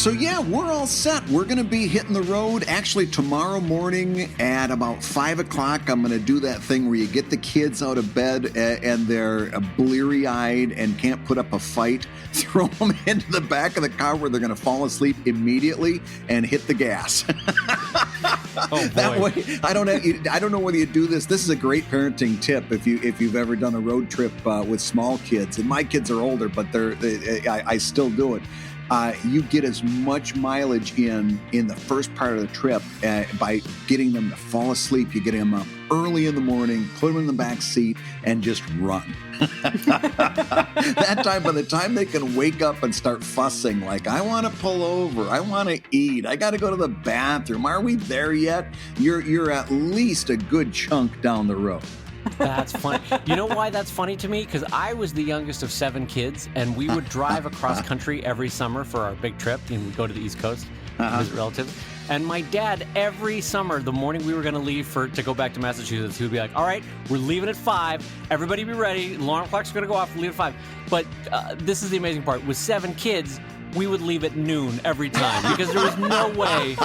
So yeah, we're all set. We're going to be hitting the road. Actually, tomorrow morning at about 5 o'clock, I'm going to do that thing where you get the kids out of bed and they're bleary-eyed and can't put up a fight. Throw them into the back of the car where they're going to fall asleep immediately and hit the gas. Oh, boy. That way, I don't know whether you do this. This is a great parenting tip if you've ever done a road trip with small kids. And my kids are older, but I still do it. You get as much mileage in the first part of the trip by getting them to fall asleep. You get them up early in the morning, put them in the back seat, and just run. That time, by the time they can wake up and start fussing, like, I want to pull over, I want to eat, I got to go to the bathroom, are we there yet? You're at least a good chunk down the road. That's funny. You know why that's funny to me? Because I was the youngest of 7 kids, and we would drive across country every summer for our big trip. And we'd go to the East Coast, visit relatives. And my dad, every summer, the morning we were going to leave to go back to Massachusetts, he would be like, all right, we're leaving at 5. Everybody be ready. Alarm clock's going to go off. Leave at 5. But this is the amazing part. With 7 kids, we would leave at noon every time because there was no way.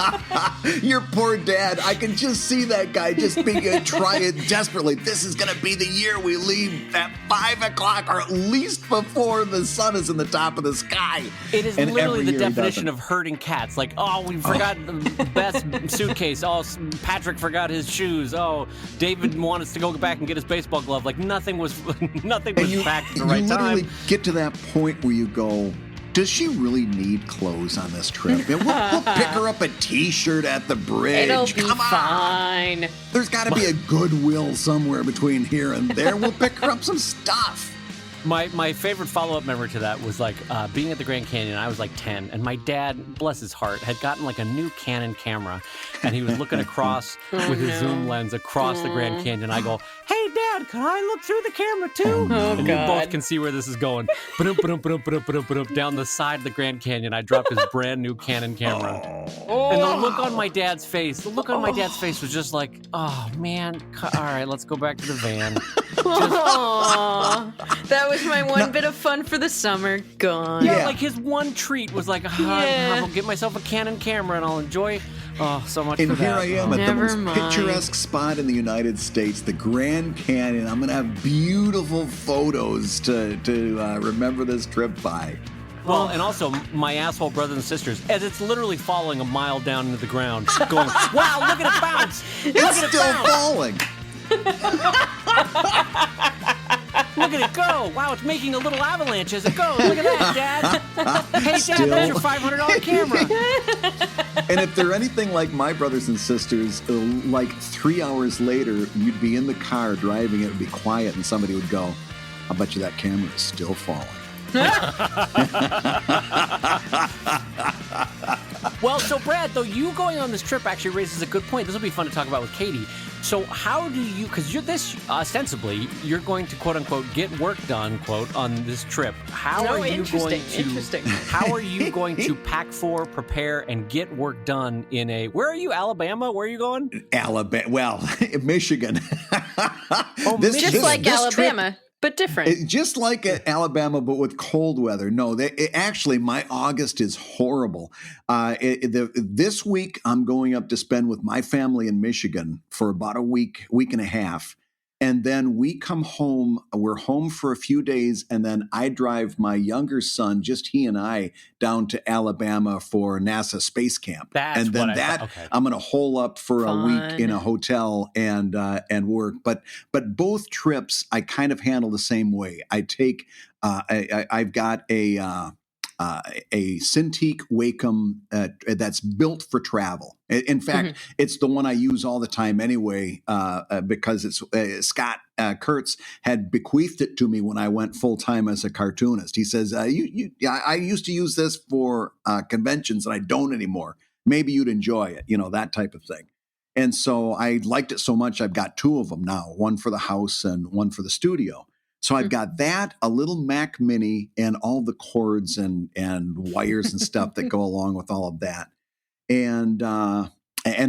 Your poor dad. I can just see that guy just being trying desperately. This is going to be the year we leave at 5 o'clock or at least before the sun is in the top of the sky. It is literally the definition of herding cats. Like, oh, we forgot the best suitcase. Oh, Patrick forgot his shoes. Oh, David wanted us to go back and get his baseball glove. Like nothing was packed at the right time. You literally get to that point where you go, does she really need clothes on this trip? We'll pick her up a T-shirt at the bridge. It'll be fine. There's got to be a Goodwill somewhere between here and there. We'll pick her up some stuff. My favorite follow-up memory to that was like being at the Grand Canyon. I was like 10, and my dad, bless his heart, had gotten like a new Canon camera, and he was looking across with his zoom lens across the Grand Canyon. I go, hey, Dad, can I look through the camera too? And you both can see where this is going. Down the side of the Grand Canyon, I dropped his brand new Canon camera. And the look on my dad's face, was just like, oh, man, all right, let's go back to the van. That was my one bit of fun for the summer. Gone. Yeah, like his one treat was like, I'll get myself a Canon camera and I'll enjoy. Oh, so much. And for here that. I am at the most picturesque spot in the United States, the Grand Canyon. I'm going to have beautiful photos to remember this trip by. Well, and also my asshole brothers and sisters, as it's literally falling a mile down into the ground, going, wow, look at it bounce! It's still falling. Look at it go! Wow, it's making a little avalanche as it goes. Look at that, Dad! Hey, Dad, that's your $500 camera. And if they're anything like my brothers and sisters, like 3 hours later, you'd be in the car driving, it would be quiet, and somebody would go, I bet you that camera is still falling. Well, so Brad, though, you going on this trip actually raises a good point. This will be fun to talk about with Katie. So how do you, because you're this, ostensibly, you're going to, quote unquote, get work done, quote, on this trip. How are you going to pack for, prepare, and get work done in where are you, Alabama? Where are you going? Alabama, well, Michigan. Just like Alabama. Trip, but different. Just like Alabama, but with cold weather. No, actually, my August is horrible. This week, I'm going up to spend with my family in Michigan for about a week and a half. And then we come home, we're home for a few days, and then I drive my younger son, just he and I, down to Alabama for NASA Space Camp. I'm going to hole up for a week in a hotel and work. But both trips, I kind of handle the same way. I take, I've got a Cintiq Wacom that's built for travel. In fact, it's the one I use all the time anyway, because it's Scott Kurtz had bequeathed it to me when I went full time as a cartoonist. He says, I used to use this for conventions and I don't anymore. Maybe you'd enjoy it, that type of thing. And so I liked it so much, I've got 2 of them now, one for the house and one for the studio. So I've got that, a little Mac Mini, and all the cords and wires and stuff that go along with all of that. And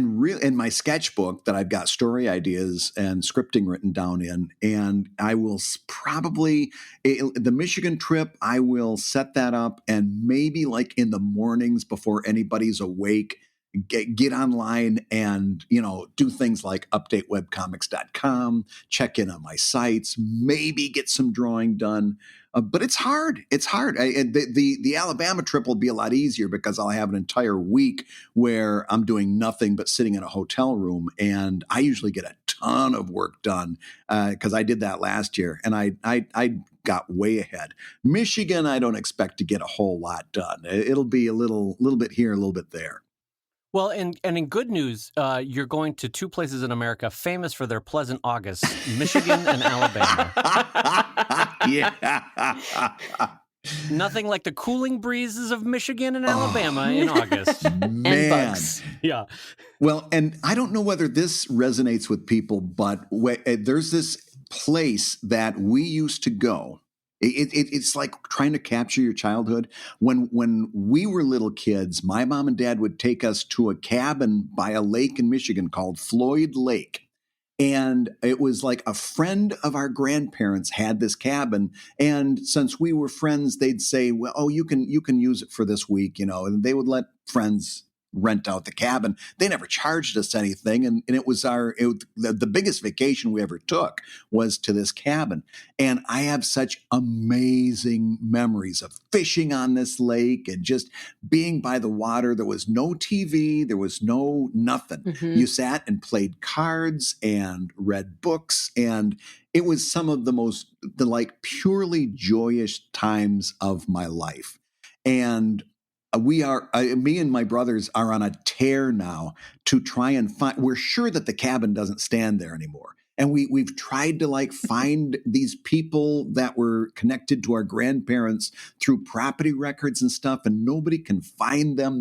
in my sketchbook that I've got story ideas and scripting written down in, and I will probably the Michigan trip. I will set that up, and maybe like in the mornings before anybody's awake, get online and do things like update webcomics.com, check in on my sites, maybe get some drawing done. But it's hard. It's hard. The Alabama trip will be a lot easier because I'll have an entire week where I'm doing nothing but sitting in a hotel room, and I usually get a ton of work done because I did that last year, and I got way ahead. Michigan, I don't expect to get a whole lot done. It'll be a little bit here, a little bit there. Well, and in good news, you're going to two places in America famous for their pleasant August, Michigan and Alabama. Yeah. Nothing like the cooling breezes of Michigan and Alabama in August. Man. And bugs. Yeah. Well, and I don't know whether this resonates with people, but there's this place that we used to go. It's like trying to capture your childhood. When we were little kids, my mom and dad would take us to a cabin by a lake in Michigan called Floyd Lake. And it was like a friend of our grandparents had this cabin. And since we were friends, they'd say, well, oh, you can use it for this week, and they would let friends rent out the cabin. They never charged us anything. And it was the biggest vacation we ever took was to this cabin. And I have such amazing memories of fishing on this lake and just being by the water. There was no TV. There was no nothing. Mm-hmm. You sat and played cards and read books. And it was some of the like purely joyous times of my life. And me and my brothers are on a tear now to try and find, we're sure that the cabin doesn't stand there anymore. And we've tried to like find these people that were connected to our grandparents through property records and stuff, and nobody can find them.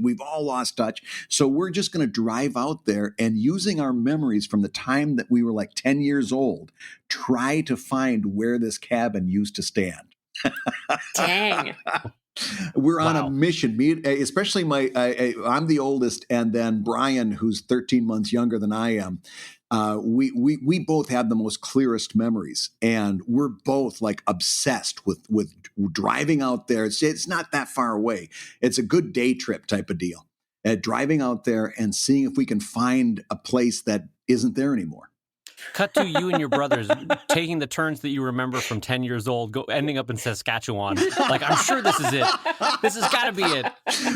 We've all lost touch. So we're just going to drive out there and using our memories from the time that we were like 10 years old, try to find where this cabin used to stand. Dang. We're on a mission. Especially I'm the oldest, and then Brian, who's 13 months younger than I am. We both have the most clearest memories, and we're both like obsessed with driving out there. It's not that far away. It's a good day trip type of deal. Driving out there and seeing if we can find a place that isn't there anymore. Cut to you and your brothers taking the turns that you remember from 10 years old, ending up in Saskatchewan. Like, I'm sure this is it. This has got to be it.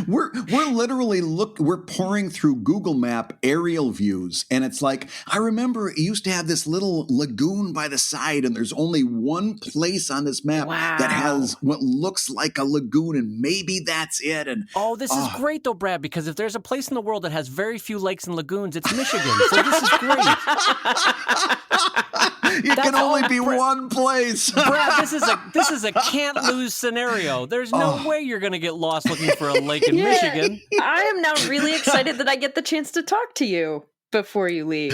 We're literally we're pouring through Google Map aerial views, and it's like, I remember it used to have this little lagoon by the side, and there's only one place on this map that has what looks like a lagoon, and maybe that's it. And this is great though, Brad, because if there's a place in the world that has very few lakes and lagoons, it's Michigan. So this is great. It can only be one place. Brad, this is a can't lose scenario. There's no way you're going to get lost looking for a lake in Michigan. I am now really excited that I get the chance to talk to you before you leave.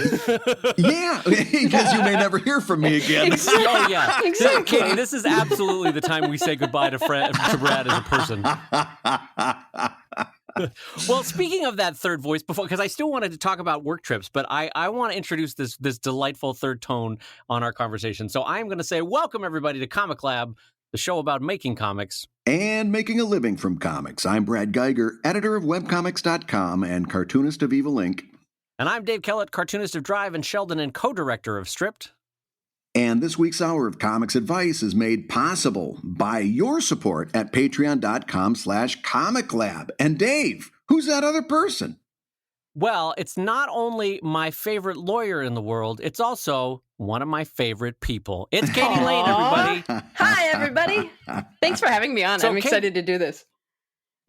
Yeah, because you may never hear from me again. Exactly. Oh yeah, exactly. Katie, this is absolutely the time we say goodbye to Brad as a person. Well, speaking of that third voice, because I still wanted to talk about work trips, but I want to introduce this delightful third tone on our conversation. So I'm going to say, welcome everybody to Comic Lab, the show about making comics. And making a living from comics. I'm Brad Geiger, editor of webcomics.com and cartoonist of Evil Inc. And I'm Dave Kellett, cartoonist of Drive and Sheldon and co-director of Stripped. And this week's hour of comics advice is made possible by your support at patreon.com/comiclab. And Dave, who's that other person? Well, it's not only my favorite lawyer in the world, it's also one of my favorite people. It's Katie Lane, everybody. Hi, everybody. Thanks for having me on. I'm excited to do this.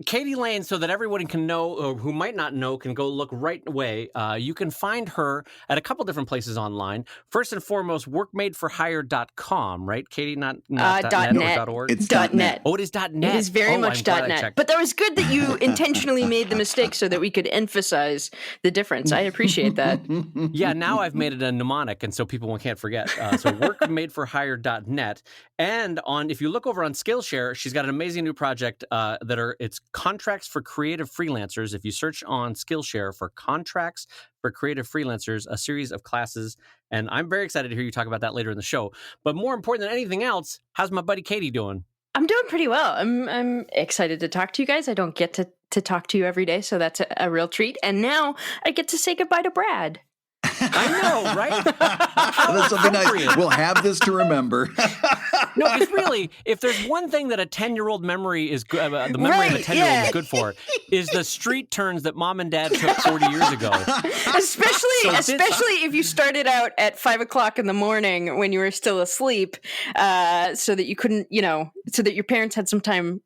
Katie Lane, so that everyone can know, or who might not know, can go look right away. You can find her at a couple different places online. First and foremost, workmadeforhire.com, right, Katie? Not .net or .org? It's .net. Oh, it is .net. It is very much .net. But that was good that you intentionally made the mistake so that we could emphasize the difference. I appreciate that. Yeah, now I've made it a mnemonic, and so people can't forget. So workmadeforhire.net. And if you look over on Skillshare, she's got an amazing new project it's Contracts for Creative Freelancers. If you search on Skillshare for Contracts for Creative Freelancers, a series of classes. And I'm very excited to hear you talk about that later in the show. But more important than anything else, how's my buddy Katie doing? I'm doing pretty well. I'm excited to talk to you guys. I don't get to talk to you every day, so that's a real treat. And now I get to say goodbye to Brad. I know, right? This will be nice. We'll have this to remember. No, it's really, if there's one thing that a 10-year-old memory is good, the memory of a 10-year-old is good for, is the street turns that mom and dad took 40 years ago. Especially if you started out at 5 o'clock in the morning when you were still asleep, so that you couldn't, so that your parents had some time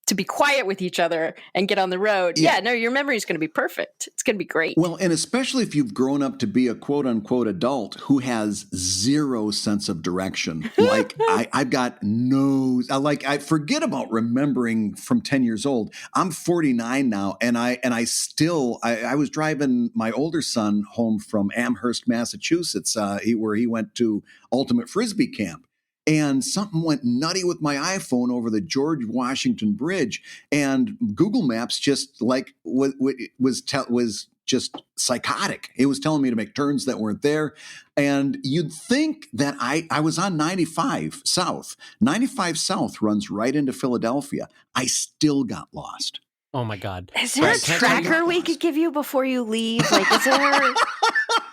to be quiet with each other and get on the road. Yeah, no, your memory is going to be perfect. It's going to be great. Well, and especially if you've grown up to be a quote unquote adult who has zero sense of direction. Like I've got I forget about remembering from 10 years old. I'm 49 now. And I was driving my older son home from Amherst, Massachusetts, where he went to Ultimate Frisbee Camp. And something went nutty with my iPhone over the George Washington Bridge, and Google Maps just was just psychotic. It was telling me to make turns that weren't there, and you'd think that I was on 95 South. 95 South runs right into Philadelphia. I still got lost. Oh my God! Is there a tracker we could give you before you leave? Like, is there?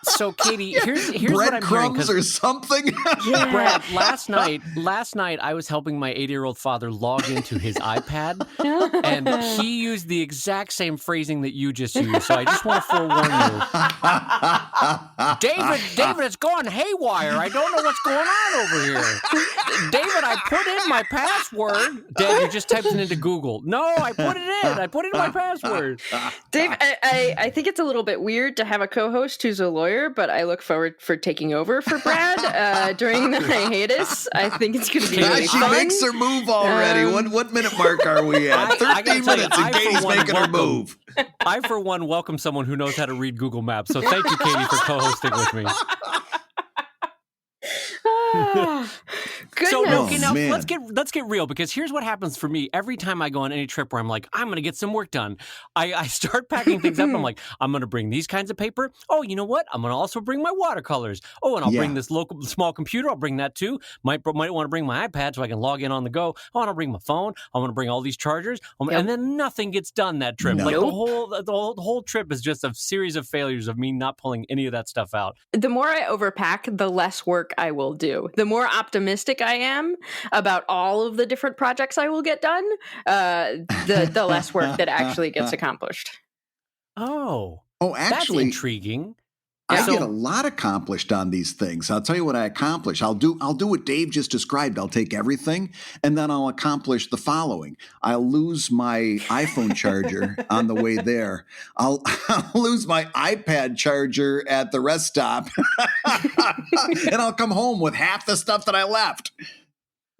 So, Katie, here's what I'm hearing. Breadcrumbs or something? Yeah. Brad, last night I was helping my 80-year-old father log into his iPad, and he used the exact same phrasing that you just used. So I just want to forewarn you. David, it's gone haywire. I don't know what's going on over here. David, I put in my password. Dad, you just typed it into Google. No, I put it in. I put in my password. Dave, I think it's a little bit weird to have a co-host who's a lawyer, but I look forward for taking over for Brad during the hiatus. I think it's going to be really fun. She makes her move already. What minute mark are we at? 13 minutes and Katie's making her move. I, for one, welcome someone who knows how to read Google Maps. So thank you, Katie, for co-hosting with me. So okay, now let's get real, because here's what happens for me every time I go on any trip where I'm like, I'm going to get some work done. I start packing things up. I'm like, I'm going to bring these kinds of paper. Oh, you know what? I'm going to also bring my watercolors. Oh, and I'll bring this local small computer. I'll bring that too. Might want to bring my iPad so I can log in on the go. Oh, and I'll bring my phone. I want to bring all these chargers. And then nothing gets done that trip. No. Like the whole trip is just a series of failures of me not pulling any of that stuff out. The more I overpack, the less work I will do. The more optimistic I am about all of the different projects I will get done, the less work that actually gets accomplished. Oh, actually, that's intriguing. I get a lot accomplished on these things. I'll tell you what I accomplish. I'll do what Dave just described. I'll take everything, and then I'll accomplish the following. I'll lose my iPhone charger on the way there. I'll lose my iPad charger at the rest stop, and I'll come home with half the stuff that I left.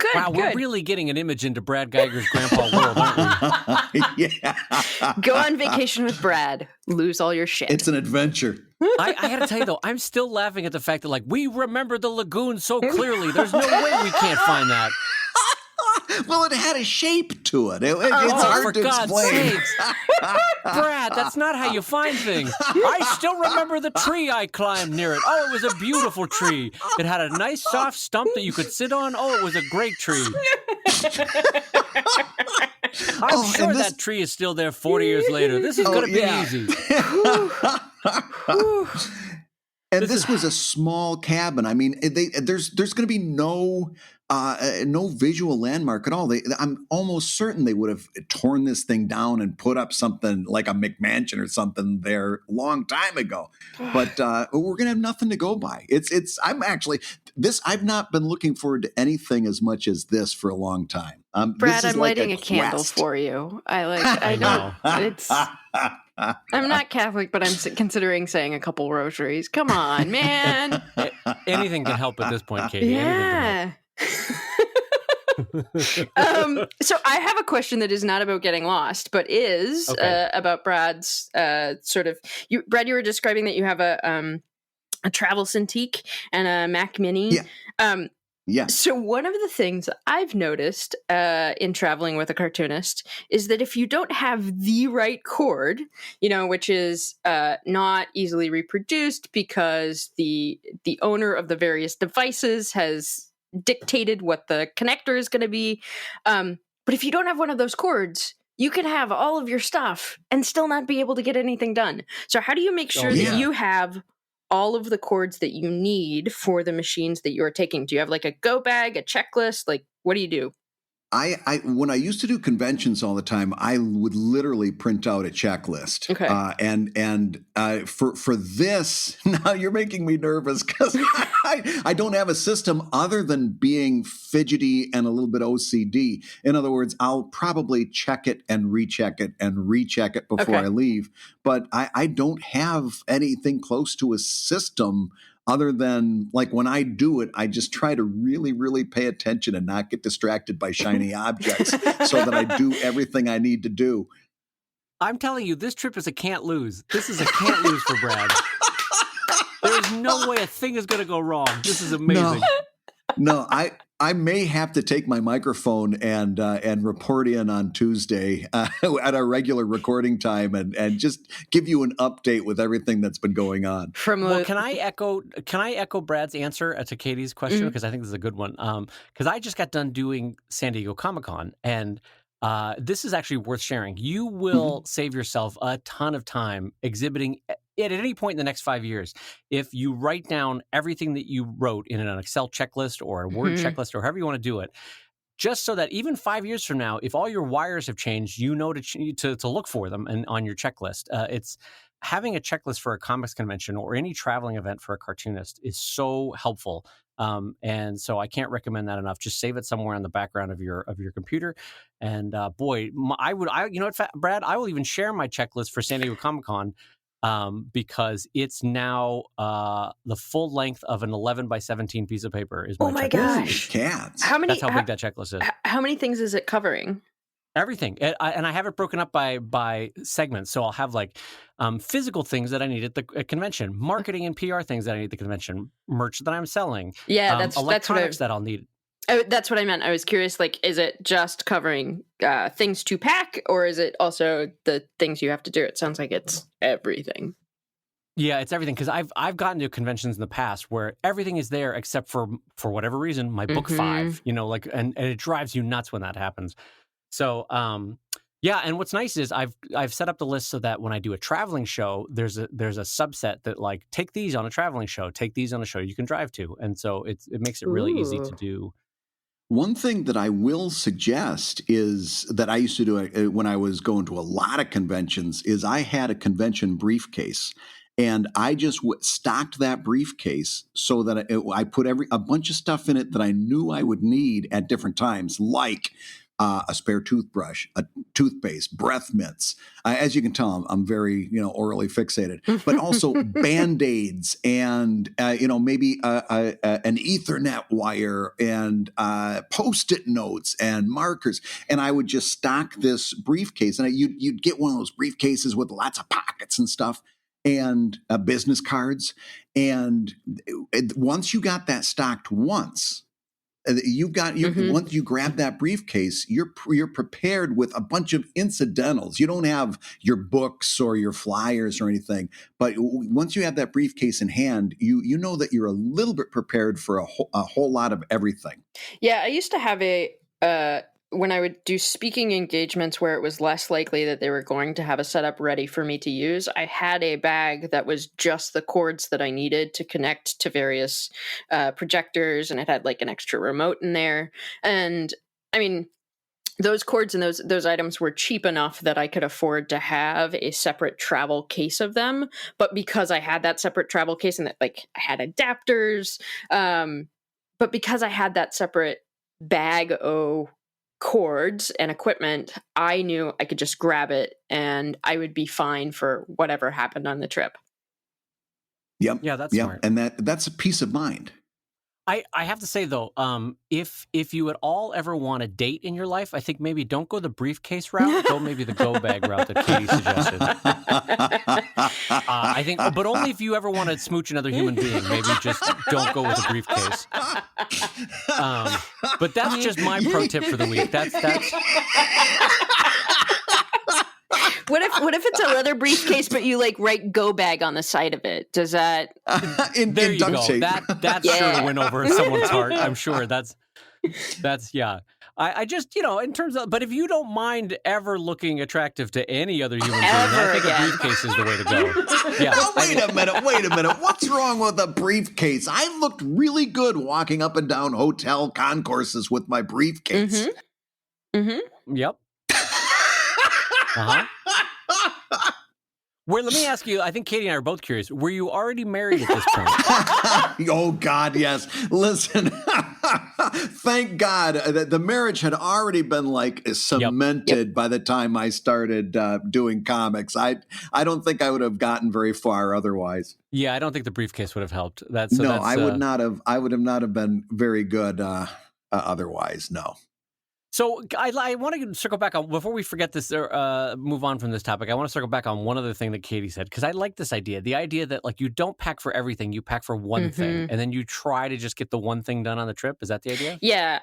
Good, wow, we're really getting an image into Brad Geiger's grandpa world, aren't we? Yeah. Go on vacation with Brad. Lose all your shit. It's an adventure. I got to tell you, though, I'm still laughing at the fact that, we remember the lagoon so clearly. There's no way we can't find that. Well, it had a shape to it. It's hard to explain. Sakes. Brad, that's not how you find things. I still remember the tree I climbed near it. Oh, it was a beautiful tree. It had a nice soft stump that you could sit on. Oh, it was a great tree. I'm sure that tree is still there 40 years later. This is going to be easy. And this was a small cabin. I mean, there's going to be no visual landmark at all. I'm almost certain they would have torn this thing down and put up something like a McMansion or something there a long time ago. But we're going to have nothing to go by. I've not been looking forward to anything as much as this for a long time. Brad, I'm lighting a candle for you. I know. I'm not Catholic, but I'm considering saying a couple rosaries. Come on, man. Anything can help at this point, Katie. Yeah. So I have a question that is not about getting lost, but is about Brad's Brad, you were describing that you have a travel Cintiq and a Mac Mini. Yeah. Yeah. So one of the things I've noticed in traveling with a cartoonist is that if you don't have the right cord, which is not easily reproduced because the owner of the various devices has dictated what the connector is going to be, but if you don't have one of those cords, you can have all of your stuff and still not be able to get anything done. So how do you make sure that you have all of the cords that you need for the machines that you're taking? Do you have like a go bag, a checklist? Like, what do you do? I when I used to do conventions all the time, I would literally print out a checklist. Okay. For this, now you're making me nervous because I don't have a system other than being fidgety and a little bit OCD. In other words, I'll probably check it and recheck it and recheck it before I leave. But I don't have anything close to a system other than, like, when I do it, I just try to really, really pay attention and not get distracted by shiny objects so that I do everything I need to do. I'm telling you, this trip is a can't lose. This is a can't lose for Brad. There's no way a thing is going to go wrong. This is amazing. No, I may have to take my microphone and report in on Tuesday at our regular recording time and just give you an update with everything that's been going on. Can I echo Brad's answer to Katie's question? Because I think this is a good one. Because I just got done doing San Diego Comic-Con, and this is actually worth sharing. You will save yourself a ton of time exhibiting at any point in the next 5 years if you write down everything that you wrote in an Excel checklist or a Word checklist or however you want to do it, just so that even 5 years from now, if all your wires have changed, you know to look for them and on your checklist. It's having a checklist for a comics convention or any traveling event for a cartoonist is so helpful. And so I can't recommend that enough. Just save it somewhere in the background of your computer. And Brad, I will even share my checklist for San Diego Comic-Con because it's now the full length of an 11 by 17 piece of paper is my checklist. Oh my gosh. Cats. That's how big that checklist is. How many things is it covering? Everything. And I have it broken up by segments. So I'll have like physical things that I need at the convention, marketing and PR things that I need at the convention, merch that I'm selling. Yeah, that's electronics that I'll need. That's what I meant. I was curious, like, is it just covering things to pack, or is it also the things you have to do? It sounds like it's everything. Yeah, it's everything, because I've gotten to conventions in the past where everything is there except for whatever reason, my book 5, and it drives you nuts when that happens. So, yeah, and what's nice is I've set up the list so that when I do a traveling show, there's a subset that, like, take these on a traveling show, take these on a show you can drive to, and so it makes it really easy to do. One thing that I will suggest is that I used to do when I was going to a lot of conventions is I had a convention briefcase. And I just stocked that briefcase so that I put a bunch of stuff in it that I knew I would need at different times, like a spare toothbrush, a toothpaste, breath mints. As you can tell, I'm very orally fixated, but also Band-Aids and maybe an Ethernet wire and Post-it notes and markers. And I would just stock this briefcase, and you'd get one of those briefcases with lots of pockets and stuff. And business cards. And once you got that stocked once, once you grab that briefcase, you're prepared with a bunch of incidentals. You don't have your books or your flyers or anything, but once you have that briefcase in hand, you know that you're a little bit prepared for a whole lot of everything. Yeah, I used to have when I would do speaking engagements where it was less likely that they were going to have a setup ready for me to use, I had a bag that was just the cords that I needed to connect to various projectors, and it had like an extra remote in there. And I mean, those cords and those items were cheap enough that I could afford to have a separate travel case of them. But because I had that separate travel case and that, like, I had adapters, but because I had that separate bag of cords and equipment, I knew I could just grab it and I would be fine for whatever happened on the trip. Yep. Yeah, that's smart. And that's a peace of mind. I have to say though, if you at all ever want a date in your life, I think maybe don't go the briefcase route. Go maybe the go bag route that Katie suggested. I think, but only if you ever want to smooch another human being. Maybe just don't go with a briefcase. But that's just my pro tip for the week. That's. What if it's a leather briefcase, but you like write "go bag" on the side of it? Does that? There you go. Shape. That's sure to win over someone's heart. I'm sure that's yeah. I just, in terms of, but if you don't mind ever looking attractive to any other human being, I think a briefcase is the way to go. Yeah. Well, wait a minute. What's wrong with a briefcase? I looked really good walking up and down hotel concourses with my briefcase. Yep. Let me ask you, I think Katie and I are both curious. Were you already married at this point? Oh, God, yes. Listen, thank God that the marriage had already been like cemented by the time I started doing comics. I don't think I would have gotten very far otherwise. Yeah, I don't think the briefcase would have helped. I would not have. I would have not have been very good otherwise. No. So I want to circle back on, before we forget this or move on from this topic, I want to circle back on one other thing that Katie said, because I like this idea. The idea that like you don't pack for everything, you pack for one thing, and then you try to just get the one thing done on the trip. Is that the idea? Yeah,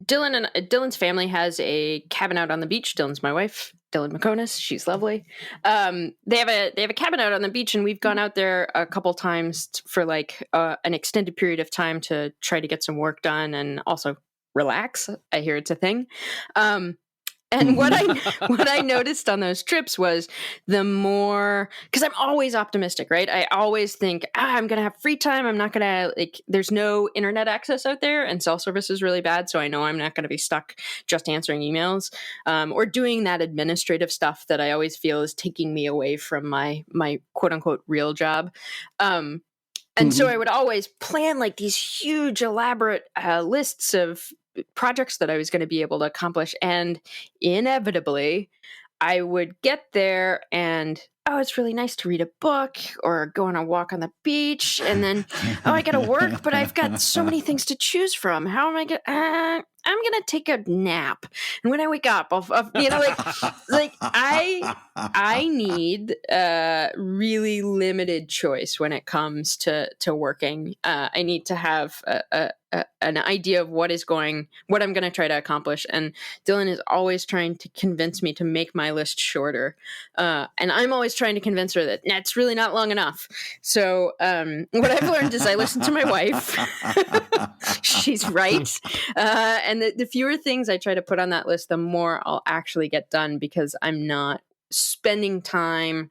Dylan's family has a cabin out on the beach. Dylan's my wife, Dylan McConis. She's lovely. They have a cabin out on the beach, and we've gone out there a couple times for like an extended period of time to try to get some work done and also relax. I hear it's a thing. And what I noticed on those trips was the more, because I'm always optimistic, right? I always think, I'm going to have free time. I'm not going to, there's no internet access out there and cell service is really bad. So I know I'm not going to be stuck just answering emails or doing that administrative stuff that I always feel is taking me away from my quote unquote real job. And so I would always plan like these huge, elaborate lists of projects that I was going to be able to accomplish. And inevitably, I would get there and, it's really nice to read a book or go on a walk on the beach. And then, I got to work, but I've got so many things to choose from. How am I going to... I'm going to take a nap. And when I wake up, I need really limited choice when it comes to working. I need to have an idea of what I'm going to try to accomplish. And Dylan is always trying to convince me to make my list shorter. And I'm always trying to convince her that that's really not long enough. So what I've learned is I listen to my wife. She's right. And the fewer things I try to put on that list, the more I'll actually get done, because I'm not spending time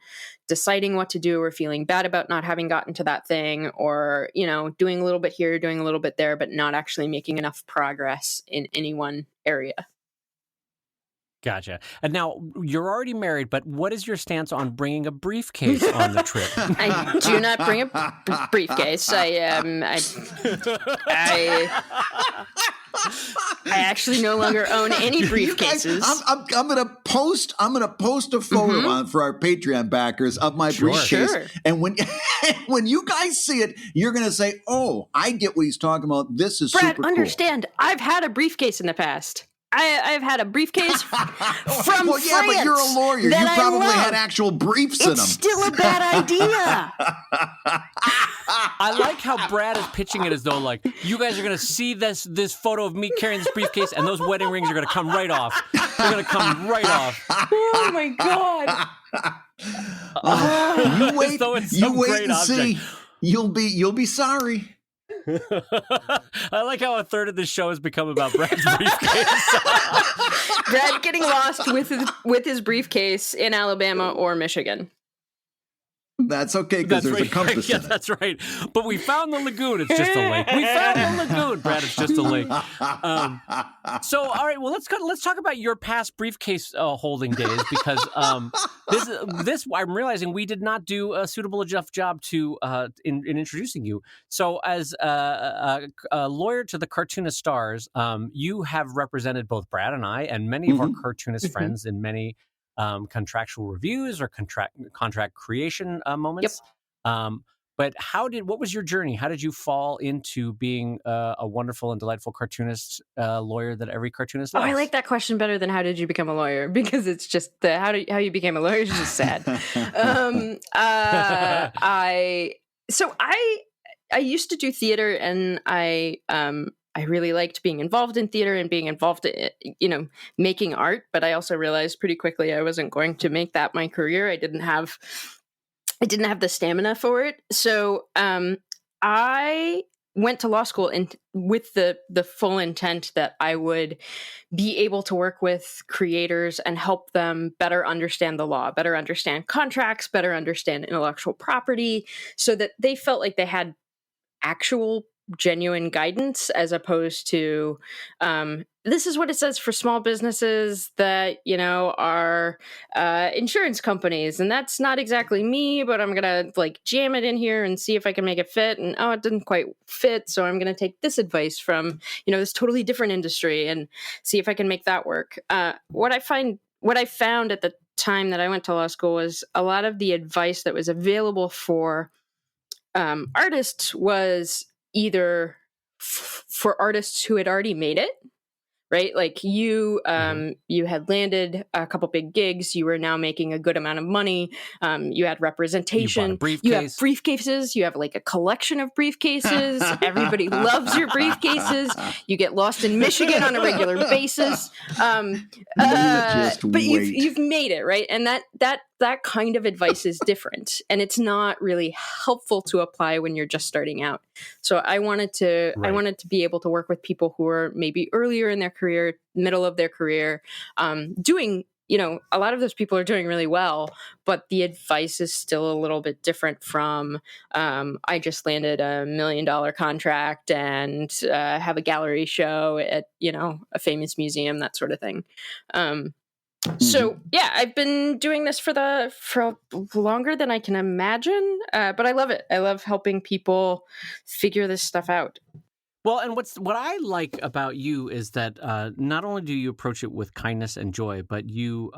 deciding what to do or feeling bad about not having gotten to that thing, or, doing a little bit here, doing a little bit there, but not actually making enough progress in any one area. Gotcha. And now you're already married, but what is your stance on bringing a briefcase on the trip? I do not bring a briefcase. I actually no longer own any briefcases. I'm gonna post a photo for our Patreon backers of my briefcase. Sure. And when you guys see it, you're gonna say, "Oh, I get what he's talking about. This is Brad, super cool." Understand? I've had a briefcase in the past. I've had a briefcase from France. Yeah, but you're a lawyer. You probably had actual briefs in them. It's still a bad idea. I like how Brad is pitching it as though, like, you guys are going to see this photo of me carrying this briefcase, and those wedding rings are going to come right off. They're going to come right off. Oh, my God. You wait and see. You'll be sorry. I like how a third of the show has become about Brad's briefcase. Brad getting lost with his briefcase in Alabama or Michigan. That's okay, because there's a compass in it. That's right. But we found the lagoon. It's just a lake. We found the lagoon, Brad. It's just a lake. So, all right. Well, let's talk about your past briefcase holding days, because this I'm realizing we did not do a suitable enough job to in introducing you. So, as a lawyer to the cartoonist stars, you have represented both Brad and I and many of our cartoonist friends in many contractual reviews or contract creation moments. Yep. But what was your journey? How did you fall into being a wonderful and delightful cartoonist, lawyer that every cartoonist Oh, loves? I like that question better than how did you become a lawyer? Because it's just how you became a lawyer is just sad. I used to do theater, and I really liked being involved in theater and being involved in, making art. But I also realized pretty quickly I wasn't going to make that my career. I didn't have the stamina for it. So I went to law school with the full intent that I would be able to work with creators and help them better understand the law, better understand contracts, better understand intellectual property, so that they felt like they had actual genuine guidance, as opposed to this is what it says for small businesses that are insurance companies, and that's not exactly me, but I'm gonna jam it in here and see if I can make it fit, and it didn't quite fit, so I'm gonna take this advice from this totally different industry and see if I can make that work. What I found at the time that I went to law school was a lot of the advice that was available for artists was either for artists who had already made it, right? Like you had landed a couple big gigs. You were now making a good amount of money. You had representation. You bought a briefcase. You have briefcases. You have a collection of briefcases. Everybody loves your briefcases. You get lost in Michigan on a regular basis. But you've made it, right? And that kind of advice is different, and it's not really helpful to apply when you're just starting out. So I wanted to be able to work with people who are maybe earlier in their career, middle of their career, doing, a lot of those people are doing really well, but the advice is still a little bit different from, I just landed $1 million contract and have a gallery show at, a famous museum, that sort of thing. So yeah, I've been doing this for longer than I can imagine, but I love it. I love helping people figure this stuff out. Well, and what I like about you is that not only do you approach it with kindness and joy, but you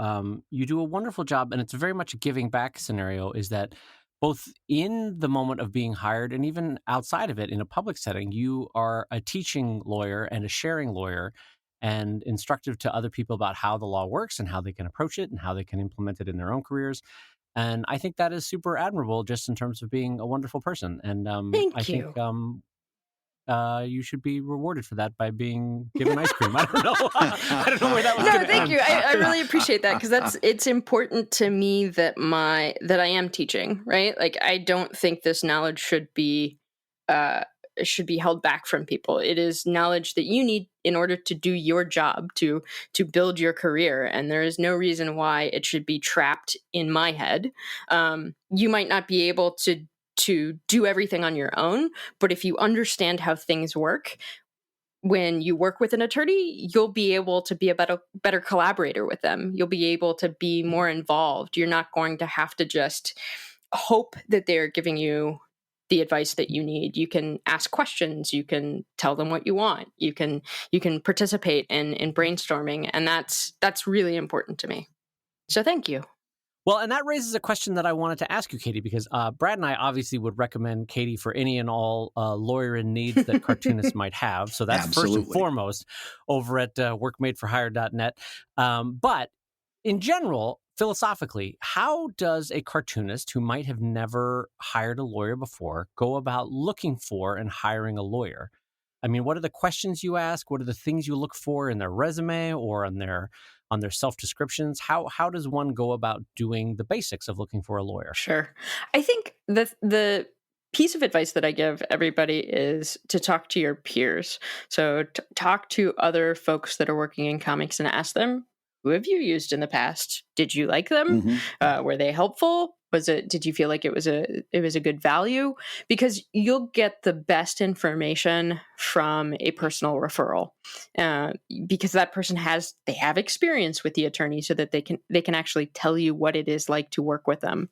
do a wonderful job, and it's very much a giving back scenario. Is that both in the moment of being hired and even outside of it in a public setting, you are a teaching lawyer and a sharing lawyer, and instructive to other people about how the law works and how they can approach it and how they can implement it in their own careers. And I think that is super admirable, just in terms of being a wonderful person. And I think you should be rewarded for that by being given ice cream. I don't know. I don't know where that was going to end. No, thank you. I really appreciate that, because it's important to me that I am teaching, right? Like, I don't think this knowledge should be held back from people. It is knowledge that you need in order to do your job, to build your career, and there is no reason why it should be trapped in my head. You might not be able to do everything on your own, but if you understand how things work, when you work with an attorney, you'll be able to be a better collaborator with them. You'll be able to be more involved. You're not going to have to just hope that they're giving you the advice that you need. You can ask questions. You can tell them what you want. You can participate in brainstorming, and that's really important to me. So thank you. Well, and that raises a question that I wanted to ask you, Katie, because Brad and I obviously would recommend Katie for any and all lawyer-in needs that cartoonists might have. So that's first and foremost over at workmadeforhire.net. But in general, philosophically, how does a cartoonist who might have never hired a lawyer before go about looking for and hiring a lawyer? I mean, what are the questions you ask? What are the things you look for in their resume or on their self-descriptions? How does one go about doing the basics of looking for a lawyer? Sure. I think the piece of advice that I give everybody is to talk to your peers. So talk to other folks that are working in comics and ask them, who have you used in the past? Did you like them? Were they helpful? Did you feel like it was a good value? Because you'll get the best information from a personal referral, because that person they have experience with the attorney, so that they can actually tell you what it is like to work with them.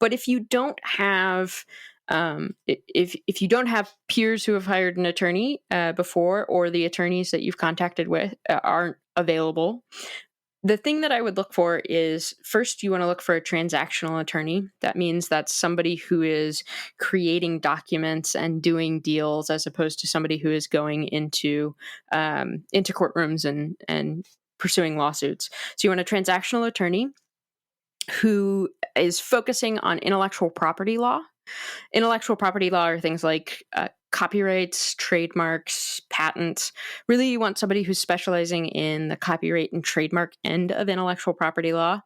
But if you don't have if you don't have peers who have hired an attorney before, or the attorneys that you've contacted with aren't available, The thing that I would look for is, first, you want to look for a transactional attorney. That means that's somebody who is creating documents and doing deals, as opposed to somebody who is going into courtrooms and pursuing lawsuits. So you want a transactional attorney who is focusing on intellectual property law. Intellectual property law are things like copyrights, trademarks, patents. Really, you want somebody who's specializing in the copyright and trademark end of intellectual property law,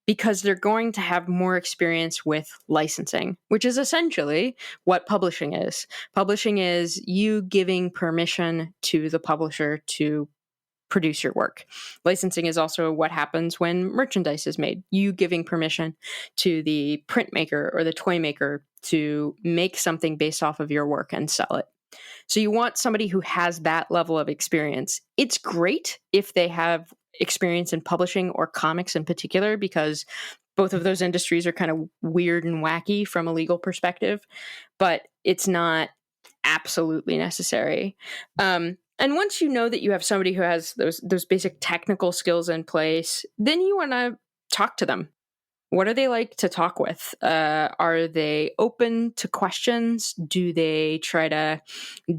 because they're going to have more experience with licensing, which is essentially what publishing is. Publishing is you giving permission to the publisher to produce your work. Licensing is also what happens when merchandise is made. You giving permission to the printmaker or the toy maker to make something based off of your work and sell it. So you want somebody who has that level of experience. It's great if they have experience in publishing or comics in particular, because both of those industries are kind of weird and wacky from a legal perspective, but it's not absolutely necessary. And once you know that you have somebody who has those basic technical skills in place, then you want to talk to them. What are they like to talk with? Are they open to questions? Do they try to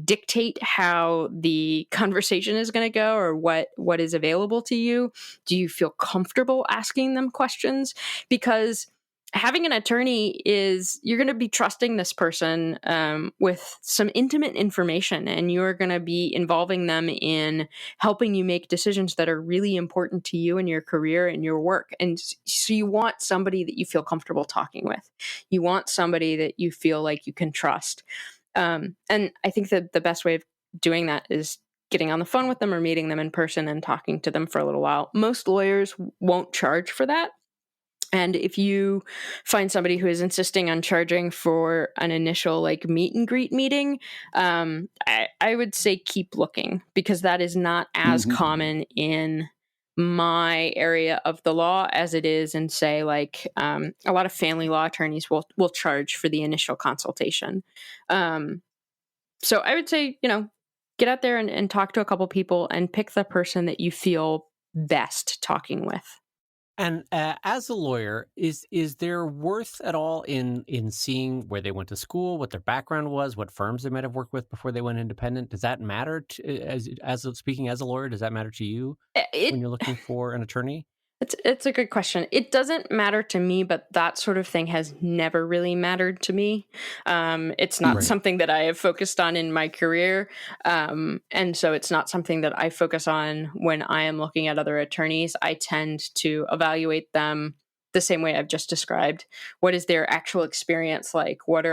dictate how the conversation is going to go, or what is available to you? Do you feel comfortable asking them questions? Because having an attorney is, you're going to be trusting this person with some intimate information, and you're going to be involving them in helping you make decisions that are really important to you and your career and your work. And so you want somebody that you feel comfortable talking with. You want somebody that you feel like you can trust. And I think that the best way of doing that is getting on the phone with them or meeting them in person and talking to them for a little while. Most lawyers won't charge for that. And if you find somebody who is insisting on charging for an initial like meet and greet meeting, I would say keep looking, because that is not as common in my area of the law as it is in, say, like a lot of family law attorneys will charge for the initial consultation. So I would say, get out there and talk to a couple people and pick the person that you feel best talking with. And as a lawyer, is there worth at all in seeing where they went to school, what their background was, what firms they might have worked with before they went independent? Does that matter speaking as a lawyer? Does that matter to you when you're looking for an attorney? It's a good question. It doesn't matter to me, but that sort of thing has never really mattered to me. It's not something that I have focused on in my career. And so it's not something that I focus on when I am looking at other attorneys. I tend to evaluate them the same way I've just described. What is their actual experience like? What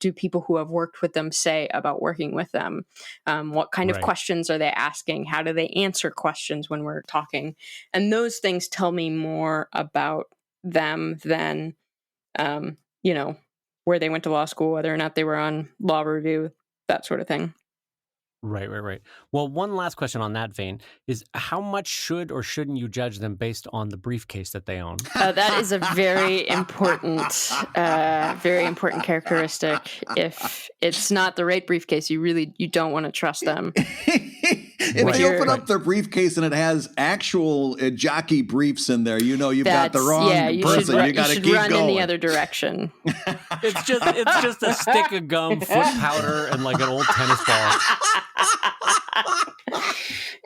do people who have worked with them say about working with them? What kind of questions are they asking? How do they answer questions when we're talking? And those things tell me more about them than, where they went to law school, whether or not they were on law review, that sort of thing. Right. Well, one last question on that vein is, how much should or shouldn't you judge them based on the briefcase that they own? That is a very important characteristic. If it's not the right briefcase, you don't want to trust them. If they open up their briefcase and it has actual jockey briefs in there, you've got the wrong person. You got to keep run going in the other direction. It's just a stick of gum, foot powder, and like an old tennis ball.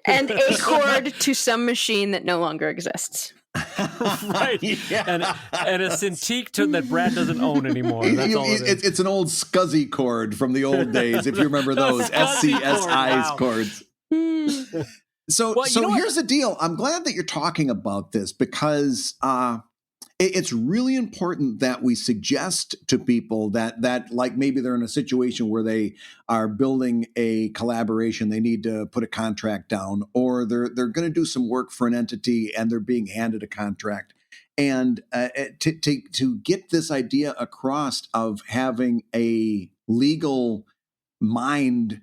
And a cord to some machine that no longer exists. Right. Yeah. And a Cintiq that Brad doesn't own anymore. That's all it is. It's an old SCSI cord from the old days, if you remember those SCSI cords. So here's the deal. I'm glad that you're talking about this, because it's really important that we suggest to people that like maybe they're in a situation where they are building a collaboration, they need to put a contract down, or they're going to do some work for an entity and they're being handed a contract. And to get this idea across of having a legal mind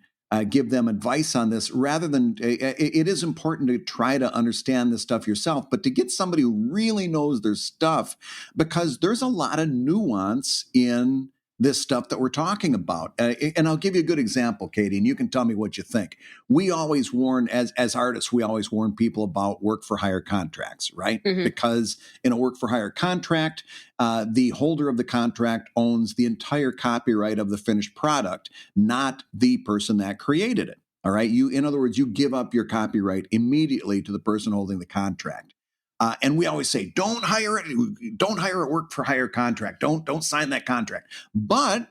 give them advice on this, rather than it is important to try to understand this stuff yourself, but to get somebody who really knows their stuff, because there's a lot of nuance in this stuff that we're talking about. And I'll give you a good example, Katie, and you can tell me what you think. We always warn, as artists, we always warn people about work for hire contracts, right? Mhm. Because in a work for hire contract, the holder of the contract owns the entire copyright of the finished product, not the person that created it. All right. In other words, you give up your copyright immediately to the person holding the contract. And we always say, don't hire a work for hire contract. Don't sign that contract. But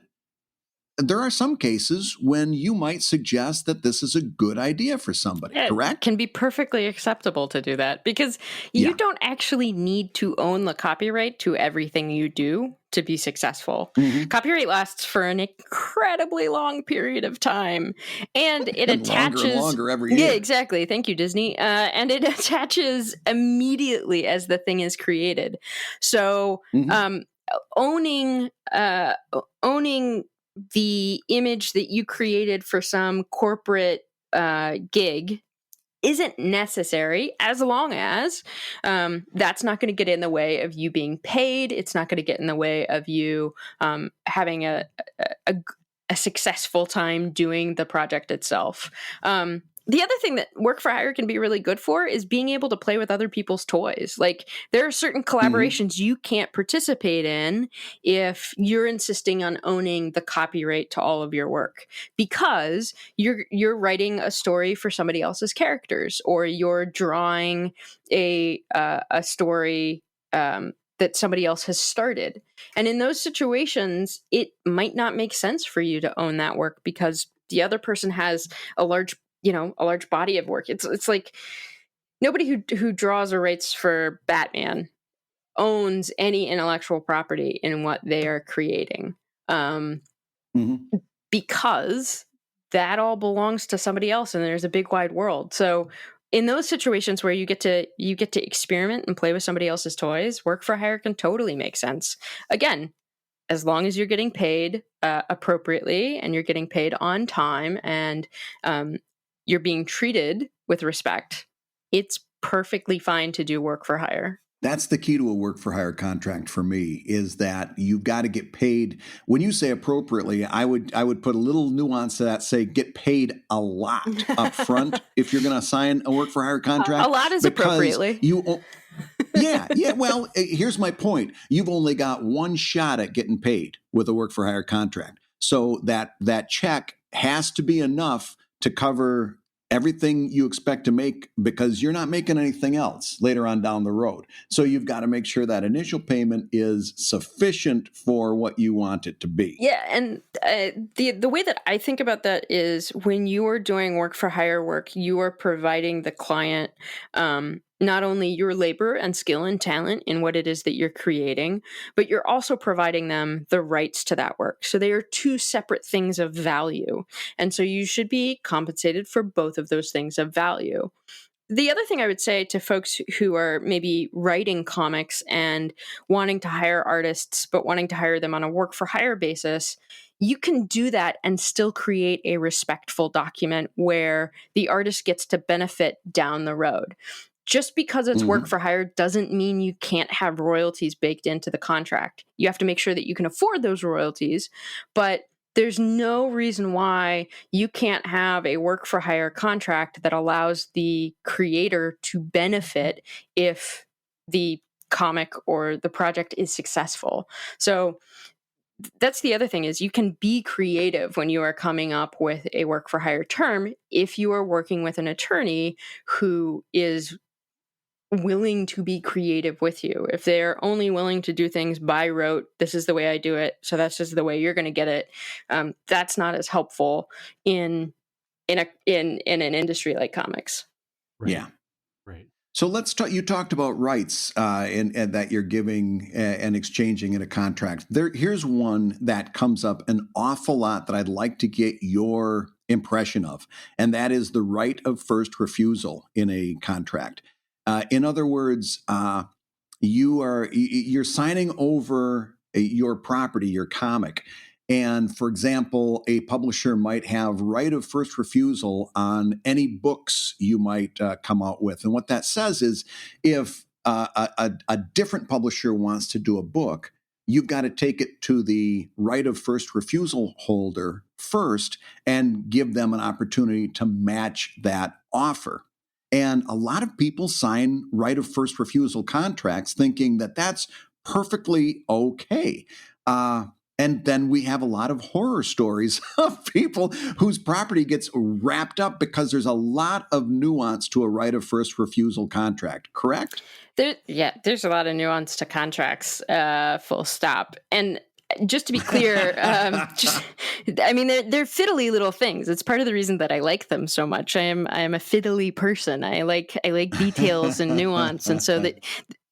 there are some cases when you might suggest that this is a good idea for somebody, correct? It can be perfectly acceptable to do that because you don't actually need to own the copyright to everything you do to be successful. Mm-hmm. Copyright lasts for an incredibly long period of time, and it attaches longer and longer every year. Yeah, exactly. Thank you, Disney. And it attaches immediately as the thing is created. So owning the image that you created for some corporate gig isn't necessary as long as that's not going to get in the way of you being paid. It's not going to get in the way of you having a successful time doing the project itself. The other thing that work for hire can be really good for is being able to play with other people's toys. Like there are certain collaborations you can't participate in if you're insisting on owning the copyright to all of your work because you're writing a story for somebody else's characters or you're drawing a story that somebody else has started. And in those situations, it might not make sense for you to own that work because the other person has a large body of work. It's like nobody who draws or writes for Batman owns any intellectual property in what they are creating, because that all belongs to somebody else, and there's a big wide world. So in those situations where you get to experiment and play with somebody else's toys, work for hire can totally make sense. Again, as long as you're getting paid appropriately and you're getting paid on time and you're being treated with respect, it's perfectly fine to do work for hire. That's the key to a work for hire contract for me, is that you've got to get paid. When you say appropriately, I would put a little nuance to that, say get paid a lot up front if you're going to sign a work for hire contract. A lot is appropriately. Yeah. Well, here's my point. You've only got one shot at getting paid with a work for hire contract. So that check has to be enough to cover everything you expect to make because you're not making anything else later on down the road. So you've got to make sure that initial payment is sufficient for what you want it to be. Yeah, and the way that I think about that is when you are doing work for hire work, you are providing the client not only your labor and skill and talent in what it is that you're creating, but you're also providing them the rights to that work. So they are two separate things of value. And so you should be compensated for both of those things of value. The other thing I would say to folks who are maybe writing comics and wanting to hire artists, but wanting to hire them on a work for hire basis, you can do that and still create a respectful document where the artist gets to benefit down the road. Just because it's work for hire doesn't mean you can't have royalties baked into the contract. You have to make sure that you can afford those royalties, but there's no reason why you can't have a work for hire contract that allows the creator to benefit if the comic or the project is successful. So that's the other thing, is you can be creative when you are coming up with a work for hire term if you are working with an attorney who is willing to be creative with you. If they're only willing to do things by rote, this is the way I do it, so that's just the way you're going to get it, that's not as helpful in an industry like comics. Right. Yeah. Right. So let's talk. You talked about rights and that you're giving and exchanging in a contract. Here's one that comes up an awful lot that I'd like to get your impression of, and that is the right of first refusal in a contract. In other words, you're signing over your property, your comic. And for example, a publisher might have right of first refusal on any books you might come out with. And what that says is if a different publisher wants to do a book, you've got to take it to the right of first refusal holder first and give them an opportunity to match that offer. And a lot of people sign right of first refusal contracts thinking that that's perfectly okay. And then we have a lot of horror stories of people whose property gets wrapped up because there's a lot of nuance to a right of first refusal contract, correct? There's a lot of nuance to contracts, full stop. And just to be clear, they're fiddly little things. It's part of the reason that I like them so much. I am a fiddly person. I like details and nuance, and so that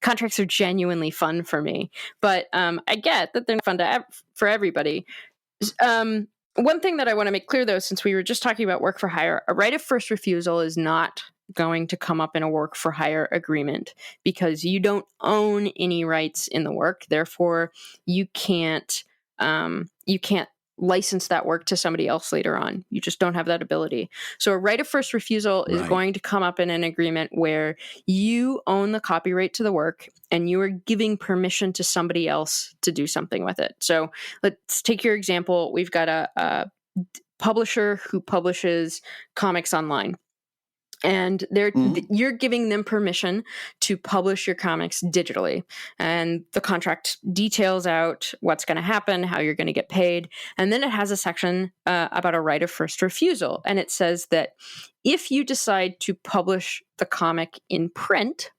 contracts are genuinely fun for me. But I get that they're fun for everybody. One thing that I want to make clear, though, since we were just talking about work for hire, a right of first refusal is not going to come up in a work for hire agreement because you don't own any rights in the work. Therefore, you can't license that work to somebody else later on. You just don't have that ability. So a right of first refusal is going to come up in an agreement where you own the copyright to the work and you are giving permission to somebody else to do something with it. So let's take your example. We've got a publisher who publishes comics online. And you're giving them permission to publish your comics digitally. And the contract details out what's going to happen, how you're going to get paid. And then it has a section about a right of first refusal. And it says that if you decide to publish the comic in print,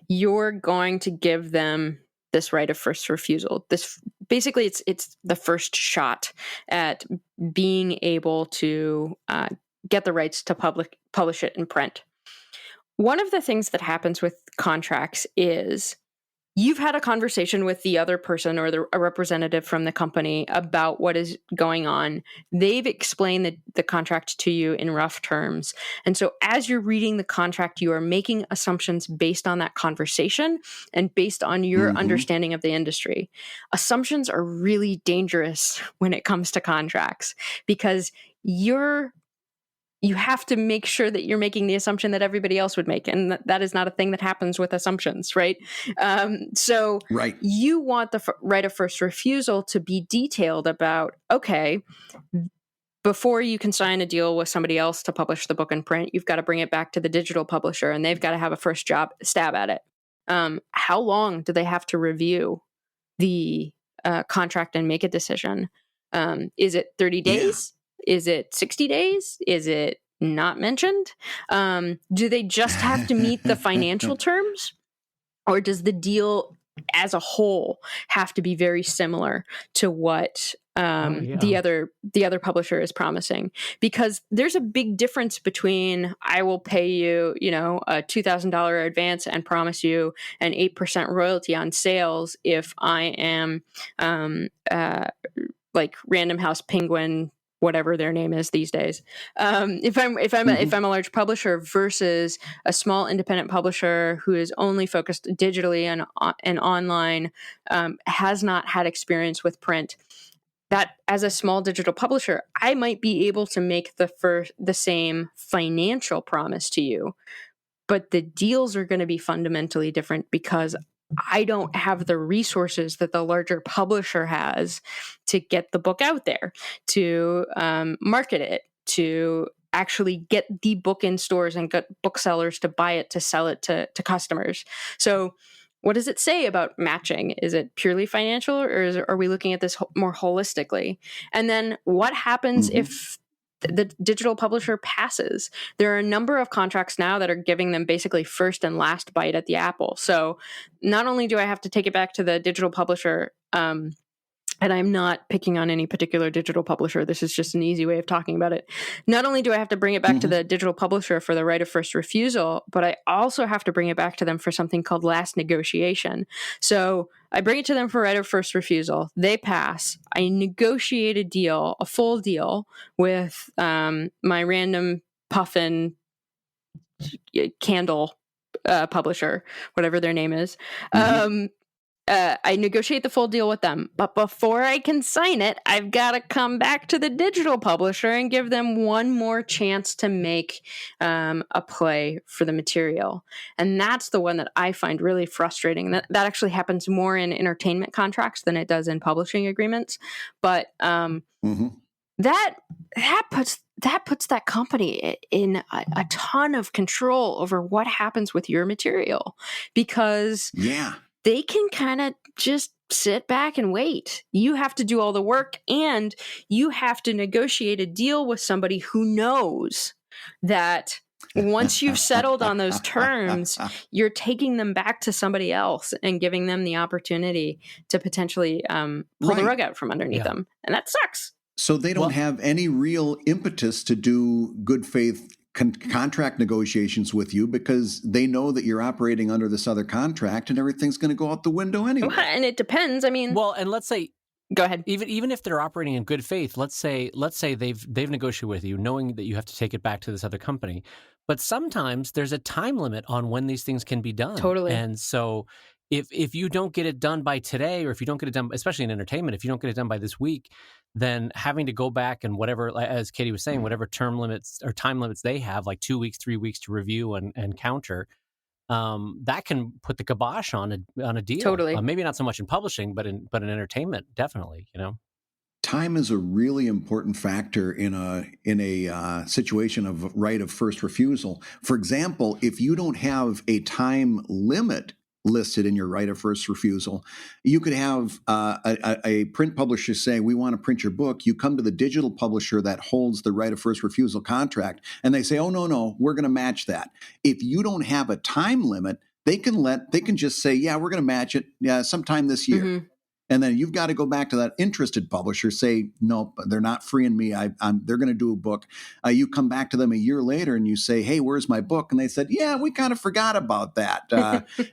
you're going to give them this right of first refusal. This basically, it's the first shot at being able to get the rights to publish it in print. One of the things that happens with contracts is you've had a conversation with the other person or a representative from the company about what is going on. They've explained the contract to you in rough terms. And so as you're reading the contract, you are making assumptions based on that conversation and based on your understanding of the industry. Assumptions are really dangerous when it comes to contracts because you have to make sure that you're making the assumption that everybody else would make. And that is not a thing that happens with assumptions, right? So you want the right of first refusal to be detailed about, okay, before you can sign a deal with somebody else to publish the book in print, you've got to bring it back to the digital publisher and they've got to have a first stab at it. How long do they have to review the contract and make a decision? Is it 30 days? Yeah. Is it 60 days? Is it not mentioned? Do they just have to meet the financial terms? Or does the deal as a whole have to be very similar to what the other publisher is promising? Because there's a big difference between I will pay you, a $2,000 advance and promise you an 8% royalty on sales if I am like Random House Penguin, whatever their name is these days. If I'm a large publisher versus a small independent publisher who is only focused digitally and online, has not had experience with print, that as a small digital publisher, I might be able to make the same financial promise to you, but the deals are going to be fundamentally different because I don't have the resources that the larger publisher has to get the book out there, to market it, to actually get the book in stores and get booksellers to buy it, to sell it to customers. So what does it say about matching? Is it purely financial, or are we looking at this more holistically? And then what happens if the digital publisher passes? There are a number of contracts now that are giving them basically first and last bite at the apple. So not only do I have to take it back to the digital publisher, and I'm not picking on any particular digital publisher, this is just an easy way of talking about it. Not only do I have to bring it back to the digital publisher for the right of first refusal, but I also have to bring it back to them for something called last negotiation. So I bring it to them for right of first refusal. They pass. I negotiate a deal, a full deal with my Random Puffin candle publisher, whatever their name is. I negotiate the full deal with them. But before I can sign it, I've got to come back to the digital publisher and give them one more chance to make a play for the material. And that's the one that I find really frustrating. That actually happens more in entertainment contracts than it does in publishing agreements. But that puts that company in a ton of control over what happens with your material, because they can kind of just sit back and wait. You have to do all the work, and you have to negotiate a deal with somebody who knows that once you've settled on those terms, you're taking them back to somebody else and giving them the opportunity to potentially pull the rug out from underneath them. And that sucks. So they don't have any real impetus to do good faith contract negotiations with you, because they know that you're operating under this other contract and everything's going to go out the window anyway. And it depends. I mean, and let's say, go ahead. Even if they're operating in good faith, let's say they've negotiated with you, knowing that you have to take it back to this other company. But sometimes there's a time limit on when these things can be done. Totally. And so if you don't get it done by today, or if you don't get it done, especially in entertainment, if you don't get it done by this week, then having to go back and whatever, as Katie was saying, whatever term limits or time limits they have, like 2 weeks, 3 weeks to review and counter, that can put the kibosh on a deal. Totally. Maybe not so much in publishing, but in entertainment, definitely. Time is a really important factor in a situation of right of first refusal. For example, if you don't have a time limit listed in your right of first refusal, you could have a print publisher say, we want to print your book. You come to the digital publisher that holds the right of first refusal contract, and they say, oh, no, we're going to match that. If you don't have a time limit, they can just say, yeah, we're going to match it sometime this year. Mm-hmm. And then you've got to go back to that interested publisher, say, nope, they're not freeing me. They're going to do a book. You come back to them a year later and you say, hey, where's my book? And they said, yeah, we kind of forgot about that.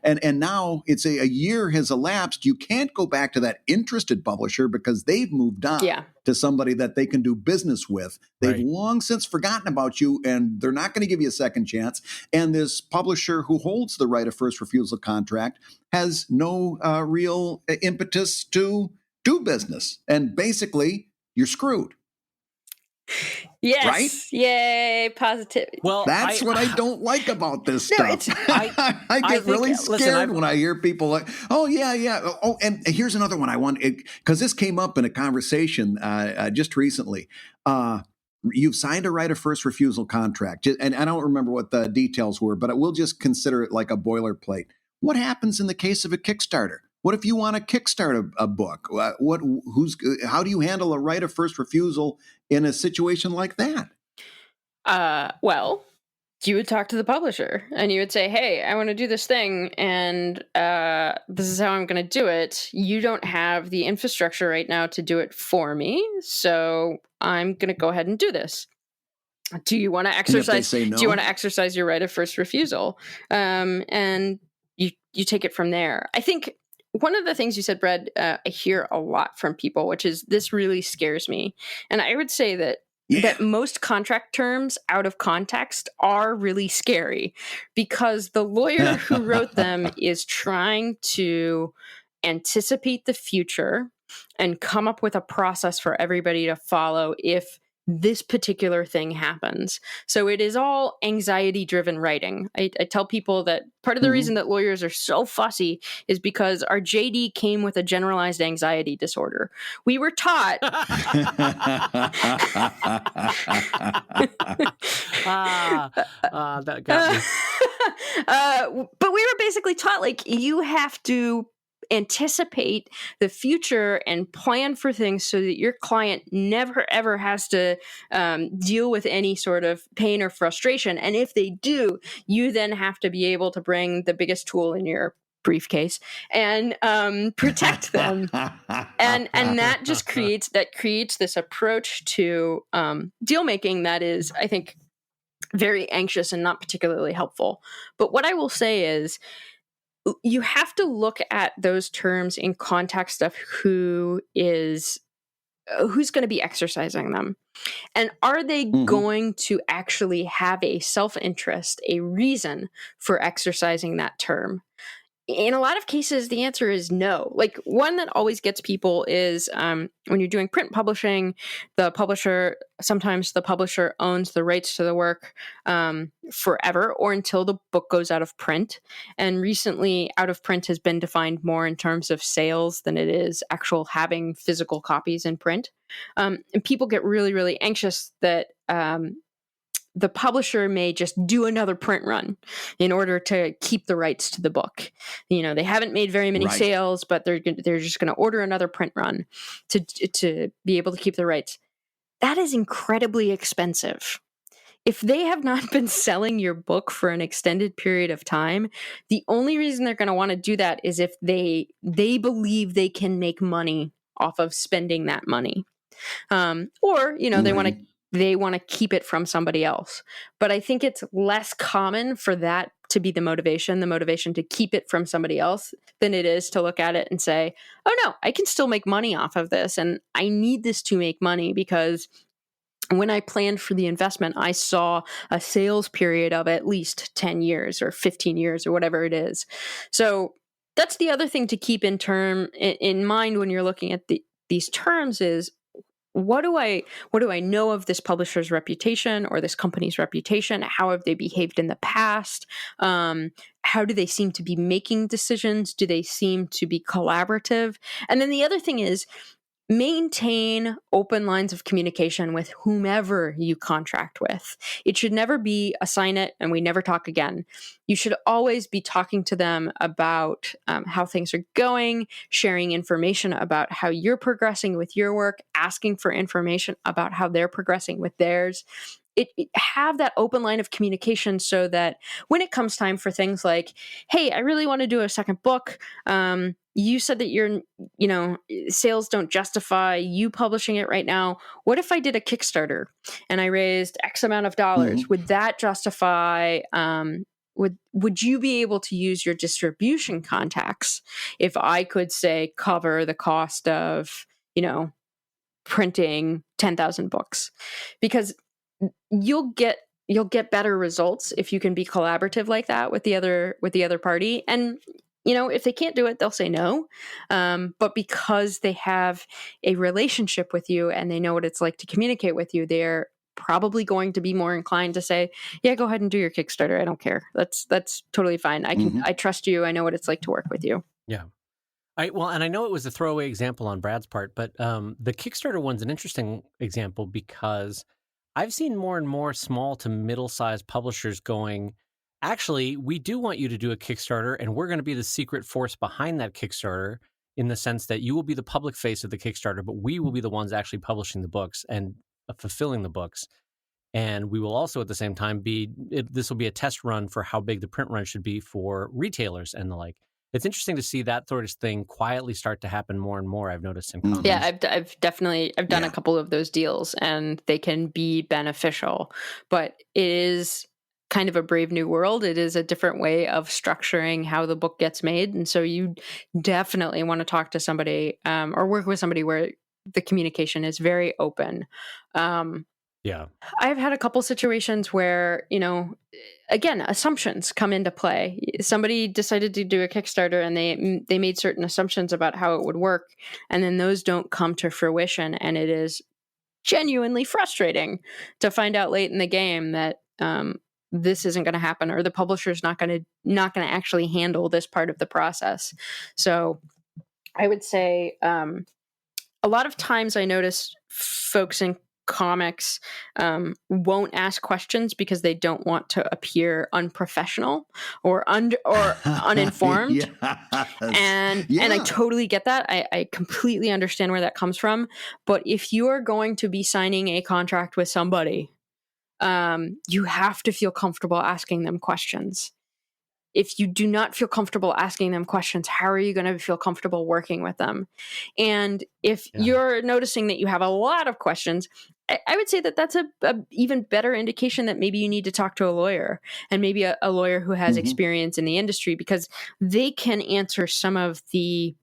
And now it's a year has elapsed. You can't go back to that interested publisher because they've moved on to somebody that they can do business with. They've long since forgotten about you, and they're not going to give you a second chance. And this publisher who holds the right of first refusal contract has no real impetus to do business. And basically, you're screwed. Yes. Right? Yay, positivity. Well, that's what I don't like about this stuff. I get really scared when I hear people like, oh, yeah. Oh, and here's another one I want, because this came up in a conversation just recently. You've signed a right of first refusal contract, and I don't remember what the details were, but we'll just consider it like a boilerplate. What happens in the case of a Kickstarter? What if you want to kickstart a book? How do you handle a right of first refusal in a situation like that? Well, you would talk to the publisher and you would say, hey, I want to do this thing, and this is how I'm going to do it. You don't have the infrastructure right now to do it for me, so I'm going to go ahead and do this. Do you want to exercise? No? Do you want to exercise your right of first refusal? And you take it from there. I think one of the things you said, Brad, I hear a lot from people, which is this really scares me. And I would say that most contract terms out of context are really scary, because the lawyer who wrote them is trying to anticipate the future and come up with a process for everybody to follow if this particular thing happens. So it is all anxiety-driven writing. I tell people that part of the reason that lawyers are so fussy is because our JD came with a generalized anxiety disorder. We were taught... that got me. But we were basically taught, like, you have to anticipate the future and plan for things so that your client never ever has to deal with any sort of pain or frustration. And if they do, you then have to be able to bring the biggest tool in your briefcase and protect them. and that just creates this approach to deal making that is, I think, very anxious and not particularly helpful. But what I will say is, you have to look at those terms in context of who's going to be exercising them. And are they going to actually have a self-interest, a reason for exercising that term? in a lot of cases, the answer is no. Like, one that always gets people is when you're doing print publishing, sometimes the publisher owns the rights to the work forever or until the book goes out of print. And recently, out of print has been defined more in terms of sales than it is actual having physical copies in print. And people get really, really anxious that the publisher may just do another print run in order to keep the rights to the book. They haven't made very many sales, but they're just going to order another print run to be able to keep the rights. That is incredibly expensive. If they have not been selling your book for an extended period of time, the only reason they're going to want to do that is if they believe they can make money off of spending that money. Or they want to keep it from somebody else. But I think it's less common for that to be the motivation to keep it from somebody else, than it is to look at it and say, oh no, I can still make money off of this. And I need this to make money because when I planned for the investment, I saw a sales period of at least 10 years or 15 years or whatever it is. So that's the other thing to keep in mind when you're looking at these terms is, what do I know of this publisher's reputation or this company's reputation? How have they behaved in the past? How do they seem to be making decisions? Do they seem to be collaborative? And then the other thing is, maintain open lines of communication with whomever you contract with. It should never be a sign it and we never talk again. You should always be talking to them about how things are going, sharing information about how you're progressing with your work, asking for information about how they're progressing with theirs. Have that open line of communication so that when it comes time for things like, hey, I really want to do a second book. You said that your sales don't justify you publishing it right now. What if I did a Kickstarter and I raised X amount of dollars? Would that justify, would you be able to use your distribution contacts if I could, say, cover the cost of, printing 10,000 books? Because you'll get better results if you can be collaborative like that with the other party. And if they can't do it, they'll say no. But because they have a relationship with you and they know what it's like to communicate with you, they're probably going to be more inclined to say, yeah, go ahead and do your Kickstarter. I don't care. That's totally fine. I trust you. I know what it's like to work with you. Yeah. And I know it was a throwaway example on Brad's part, but the Kickstarter one's an interesting example because I've seen more and more small to middle-sized publishers going, actually, we do want you to do a Kickstarter, and we're going to be the secret force behind that Kickstarter in the sense that you will be the public face of the Kickstarter, but we will be the ones actually publishing the books and fulfilling the books. And we will also at the same time this will be a test run for how big the print run should be for retailers and the like. It's interesting to see that sort of thing quietly start to happen more and more. I've noticed in comics. Yeah, I've done a couple of those deals, and they can be beneficial. But it is kind of a brave new world. It is a different way of structuring how the book gets made, and so you definitely want to talk to somebody or work with somebody where the communication is very open. Yeah, I've had a couple situations where, again, assumptions come into play. Somebody decided to do a Kickstarter and they made certain assumptions about how it would work, and then those don't come to fruition, and it is genuinely frustrating to find out late in the game that this isn't going to happen, or the publisher's not going to actually handle this part of the process. So I would say a lot of times I notice folks in comics won't ask questions because they don't want to appear unprofessional or uninformed. Yes. And I totally get that. I completely understand where that comes from. But if you are going to be signing a contract with somebody, you have to feel comfortable asking them questions. If you do not feel comfortable asking them questions, how are you going to feel comfortable working with them? And if you're noticing that you have a lot of questions, I would say that that's a even better indication that maybe you need to talk to a lawyer, and maybe a lawyer who has experience in the industry, because they can answer some of the,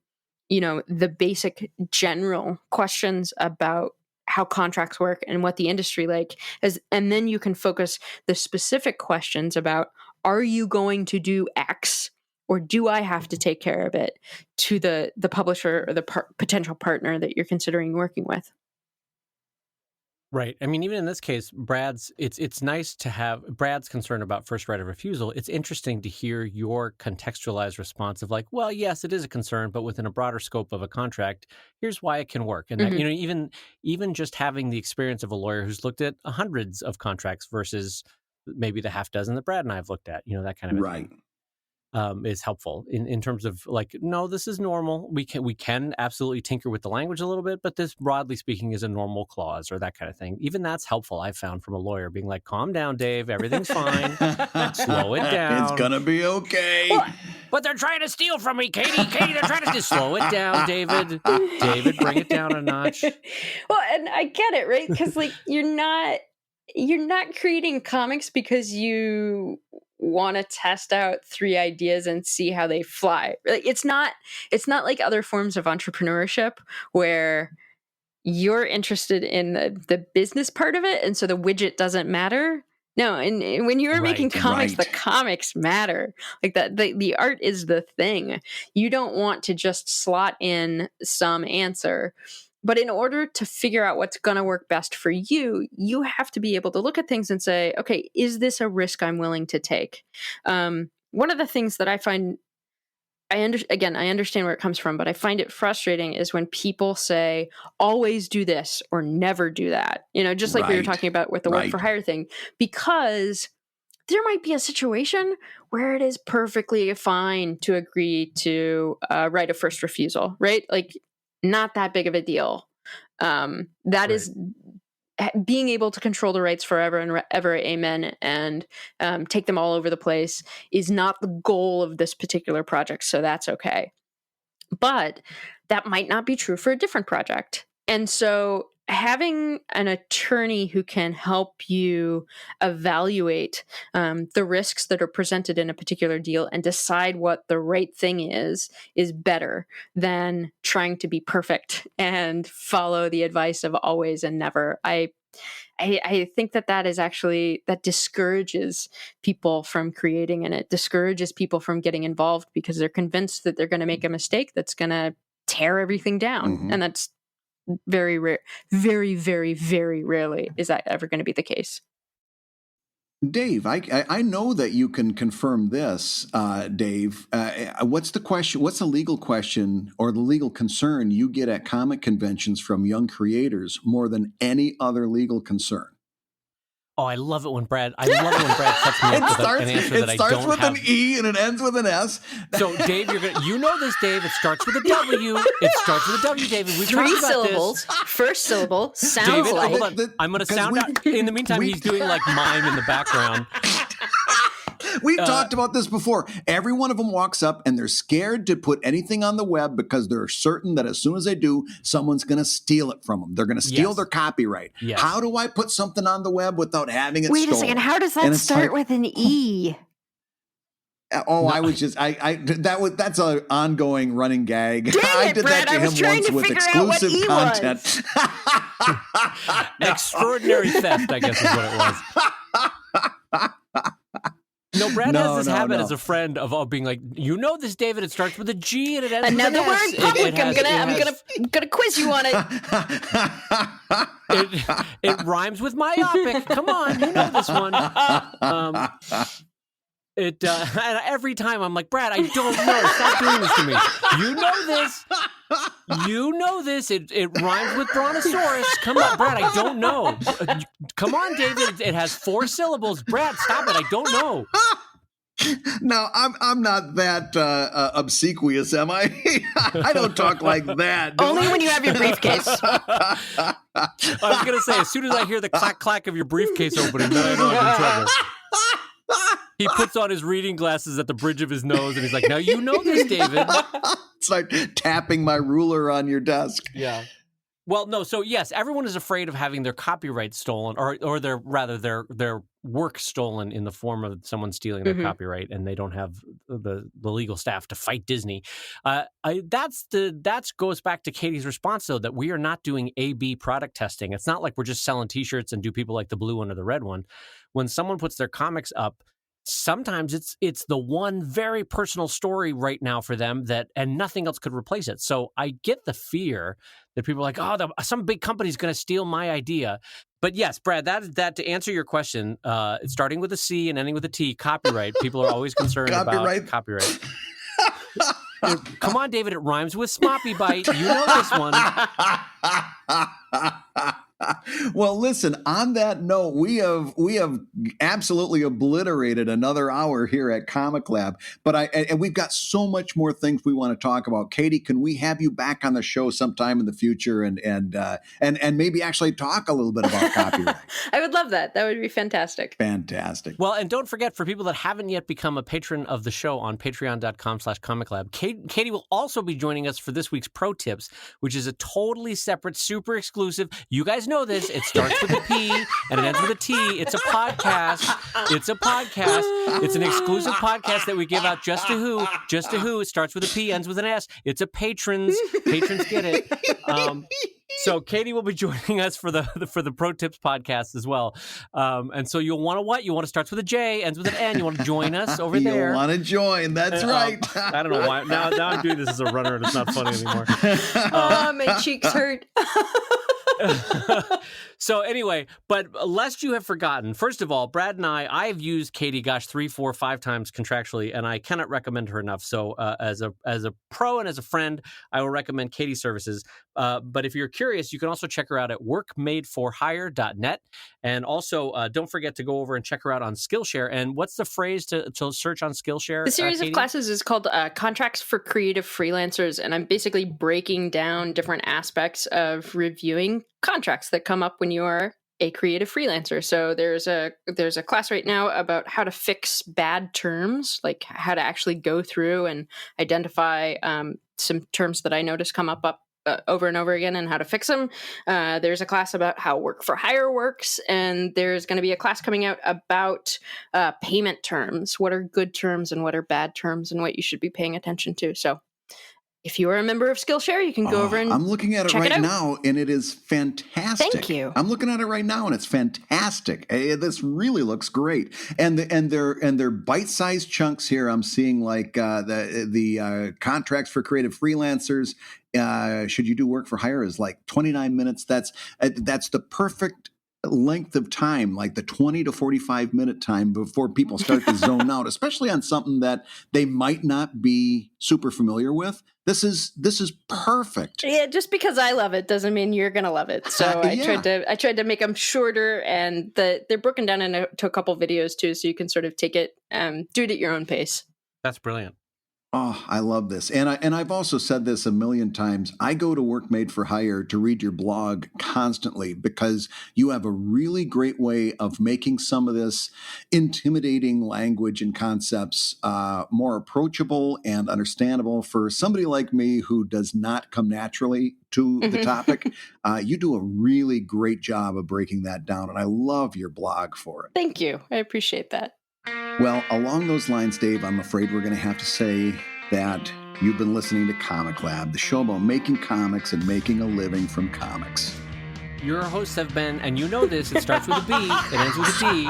the basic general questions about how contracts work and what the industry and then you can focus the specific questions about, are you going to do X or do I have to take care of it to the publisher or the potential partner that you're considering working with? Right. I mean, even in this case, it's nice to have Brad's concern about first right of refusal. It's interesting to hear your contextualized response of like, well, yes, it is a concern, but within a broader scope of a contract, here's why it can work. And that, even just having the experience of a lawyer who's looked at hundreds of contracts versus maybe the half dozen that Brad and I have looked at, that kind of right. thing. Is helpful in terms of like, no, this is normal. We can absolutely tinker with the language a little bit, but this, broadly speaking, is a normal clause or that kind of thing. Even that's helpful, I've found, from a lawyer being like, calm down, Dave, everything's fine. Slow it down. It's gonna be okay. Well, but they're trying to steal from me, Katie, they're trying to slow it down, David, bring it down a notch. Well, and I get it, right? Because like you're not creating comics because you want to test out 3 ideas and see how they fly. It's not like other forms of entrepreneurship where you're interested in the business part of it, and so the widget doesn't matter. No, and when you're making comics, the comics matter. Like that, the art is the thing. You don't want to just slot in some answer. But in order to figure out what's going to work best for you, you have to be able to look at things and say, okay, is this a risk I'm willing to take? One of the things that I find, I understand where it comes from, but I find it frustrating is when people say, always do this or never do that. Just like we were talking about with the work for hire thing, because there might be a situation where it is perfectly fine to agree to right of first refusal, right? Like, not that big of a deal. That is being able to control the rights forever and ever, amen, and take them all over the place is not the goal of this particular project, so that's okay. But that might not be true for a different project. And so having an attorney who can help you evaluate the risks that are presented in a particular deal and decide what the right thing is better than trying to be perfect and follow the advice of always and never. I think that is actually, that discourages people from creating, and it discourages people from getting involved because they're convinced that they're going to make a mistake that's going to tear everything down. And that's very rare, very, very, very rarely is that ever going to be the case. Dave, I know that you can confirm this, Dave. What's the question? What's the legal question or the legal concern you get at comic conventions from young creators more than any other legal concern? Oh, I love it when Brad sets me up with an answer that I don't have. It starts with an E and it ends with an S. So, Dave, you know this, Dave. It starts with a W. It starts with a W, David. We've 3 talked about syllables. This. First syllable sounds David, like. Hold on. I'm going to sound out. In the meantime, he's doing like mime in the background. We've talked about this before. Every one of them walks up and they're scared to put anything on the web because they're certain that as soon as they do, someone's going to steal it from them. They're going to steal their copyright. Yes. How do I put something on the web without having it Wait stolen? a second. How does that start with an E? Oh, no. I was just that's an ongoing running gag. Dang I did Brad, that to him once with exclusive content. Extraordinary theft, I guess is what it was. No, Brad has this habit as a friend of being like, you know this, David, it starts with a G and it ends with an Another S. word public. I'm gonna quiz you on it. It rhymes with myopic. Come on, you know this one. And every time I'm like, Brad, I don't know. Stop doing this to me. You know this. You know this. It rhymes with brontosaurus. Come on, Brad, I don't know. Come on, David. It has 4 syllables. Brad, stop it. I don't know. No, I'm not that obsequious, am I? I don't talk like that. Only when you have your briefcase. I was going to say, as soon as I hear the clack of your briefcase opening, then I know I'm in trouble. He puts on his reading glasses at the bridge of his nose, and he's like, now you know this, David. It's like tapping my ruler on your desk. Yeah. Well, no, so yes, everyone is afraid of having their copyright stolen, or their work stolen in the form of someone stealing their copyright, and they don't have the legal staff to fight Disney. That goes back to Katie's response, though, that we are not doing A/B product testing. It's not like we're just selling T-shirts and do people like the blue one or the red one. When someone puts their comics up, sometimes it's the one very personal story right now for them and nothing else could replace it. So I get the fear that people are like, some big company's going to steal my idea. But yes, Brad, that to answer your question, starting with a C and ending with a T, copyright. People are always concerned about copyright. Come on, David, it rhymes with Smoppy Bite. You know this one. Well, listen, on that note, we have absolutely obliterated another hour here at Comic Lab, and we've got so much more things we want to talk about. Katie, can we have you back on the show sometime in the future and maybe actually talk a little bit about copyright? I would love that. That would be fantastic. Fantastic. Well, and don't forget, for people that haven't yet become a patron of the show on patreon.com/comiclab, Katie will also be joining us for this week's Pro Tips, which is a totally separate, super exclusive. You guys know this. It starts with a P and it ends with a T. It's a podcast. It's an exclusive podcast that we give out just to who. It starts with a P, ends with an S. It's a patrons. Patrons get it. So Katie will be joining us for the Pro Tips podcast as well. And so you'll want to what? You want to start with a J, ends with an N. You want to join us over there. You want to join. That's right. I don't know why. Now I'm doing this as a runner and it's not funny anymore. My cheeks hurt. So anyway, but lest you have forgotten, first of all, Brad and I've used Katie, 3, 4, 5 times contractually, and I cannot recommend her enough. So as a pro and as a friend, I will recommend Katie's services. But if you're curious, you can also check her out at workmadeforhire.net. And also, don't forget to go over and check her out on Skillshare. And what's the phrase to search on Skillshare? The series of classes is called Contracts for Creative Freelancers. And I'm basically breaking down different aspects of reviewing contracts that come up when you are a creative freelancer. So there's a class right now about how to fix bad terms, like how to actually go through and identify some terms that I notice come up over and over again and how to fix them. There's a class about how work for hire works, and there's going to be a class coming out about payment terms. What are good terms and what are bad terms and what you should be paying attention to. So if you are a member of Skillshare, you can go over and I'm looking at it right now, and it is fantastic. Thank you. I'm looking at it right now, and it's fantastic. This really looks great, and they're bite-sized chunks here. I'm seeing like the contracts for creative freelancers. Should you do work for hire is like 29 minutes. That's the perfect length of time, like the 20 to 45 minute time before people start to zone out, especially on something that they might not be super familiar with. This is perfect. Yeah, just because I love it doesn't mean you're gonna love it. So I tried to make them shorter, and they're broken down into a couple videos too, so you can sort of take it, do it at your own pace. That's brilliant. Oh, I love this. And I've also said this a million times. I go to Work Made for Hire to read your blog constantly because you have a really great way of making some of this intimidating language and concepts more approachable and understandable for somebody like me who does not come naturally to the topic. You do a really great job of breaking that down, and I love your blog for it. Thank you. I appreciate that. Well, along those lines, Dave, I'm afraid we're going to have to say that you've been listening to Comic Lab, the show about making comics and making a living from comics. Your hosts have been, and you know this, it starts with a B, it ends with a D.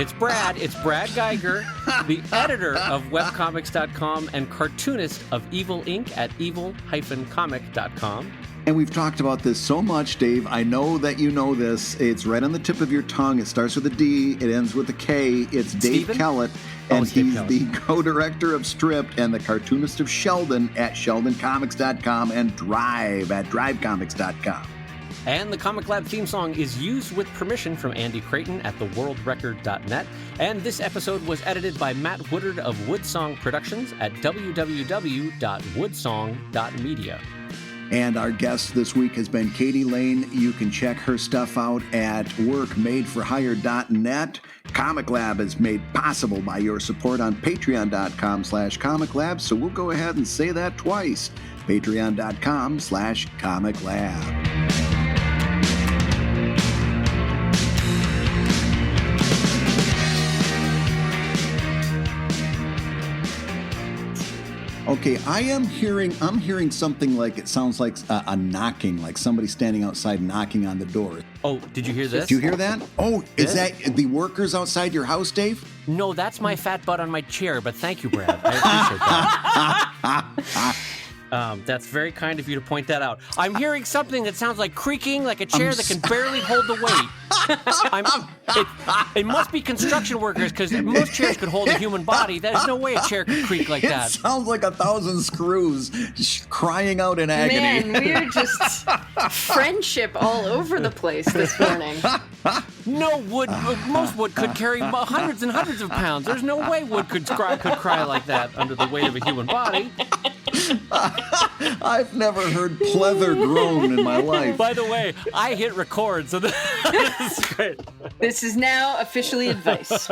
It's Brad. It's Brad Geiger, the editor of webcomics.com and cartoonist of Evil Inc. at evil-comic.com. And we've talked about this so much, Dave. I know that you know this. It's right on the tip of your tongue. It starts with a D. It ends with a K. It's Dave Kellett. And he's the co-director of Stripped and the cartoonist of Sheldon at sheldoncomics.com and Drive at drivecomics.com. And the Comic Lab theme song is used with permission from Andy Creighton at theworldrecord.net. And this episode was edited by Matt Woodard of Woodsong Productions at www.woodsong.media. And our guest this week has been Katie Lane. You can check her stuff out at workmadeforhire.net. Comic Lab is made possible by your support on patreon.com/comiclab. So we'll go ahead and say that twice. Patreon.com/comiclab. Okay, I'm hearing something like it sounds like a knocking, like somebody standing outside knocking on the door. Oh, did you hear this? Did you hear that? Oh, is This? that the workers outside your house, Dave? No, that's my fat butt on my chair, but thank you, Brad. I appreciate that. That's very kind of you to point that out. I'm hearing something that sounds like creaking, like a chair that can barely hold the weight. It must be construction workers, because most chairs could hold a human body. There's no way a chair could creak like It that. sounds like 1,000 screws crying out in agony. Man, we're just friendship all over the place this morning. No wood, most wood could carry hundreds and hundreds of pounds. There's no way wood could cry like that under the weight of a human body. I've never heard pleather groan in my life. By the way, I hit record, so this is great. This is now officially advice.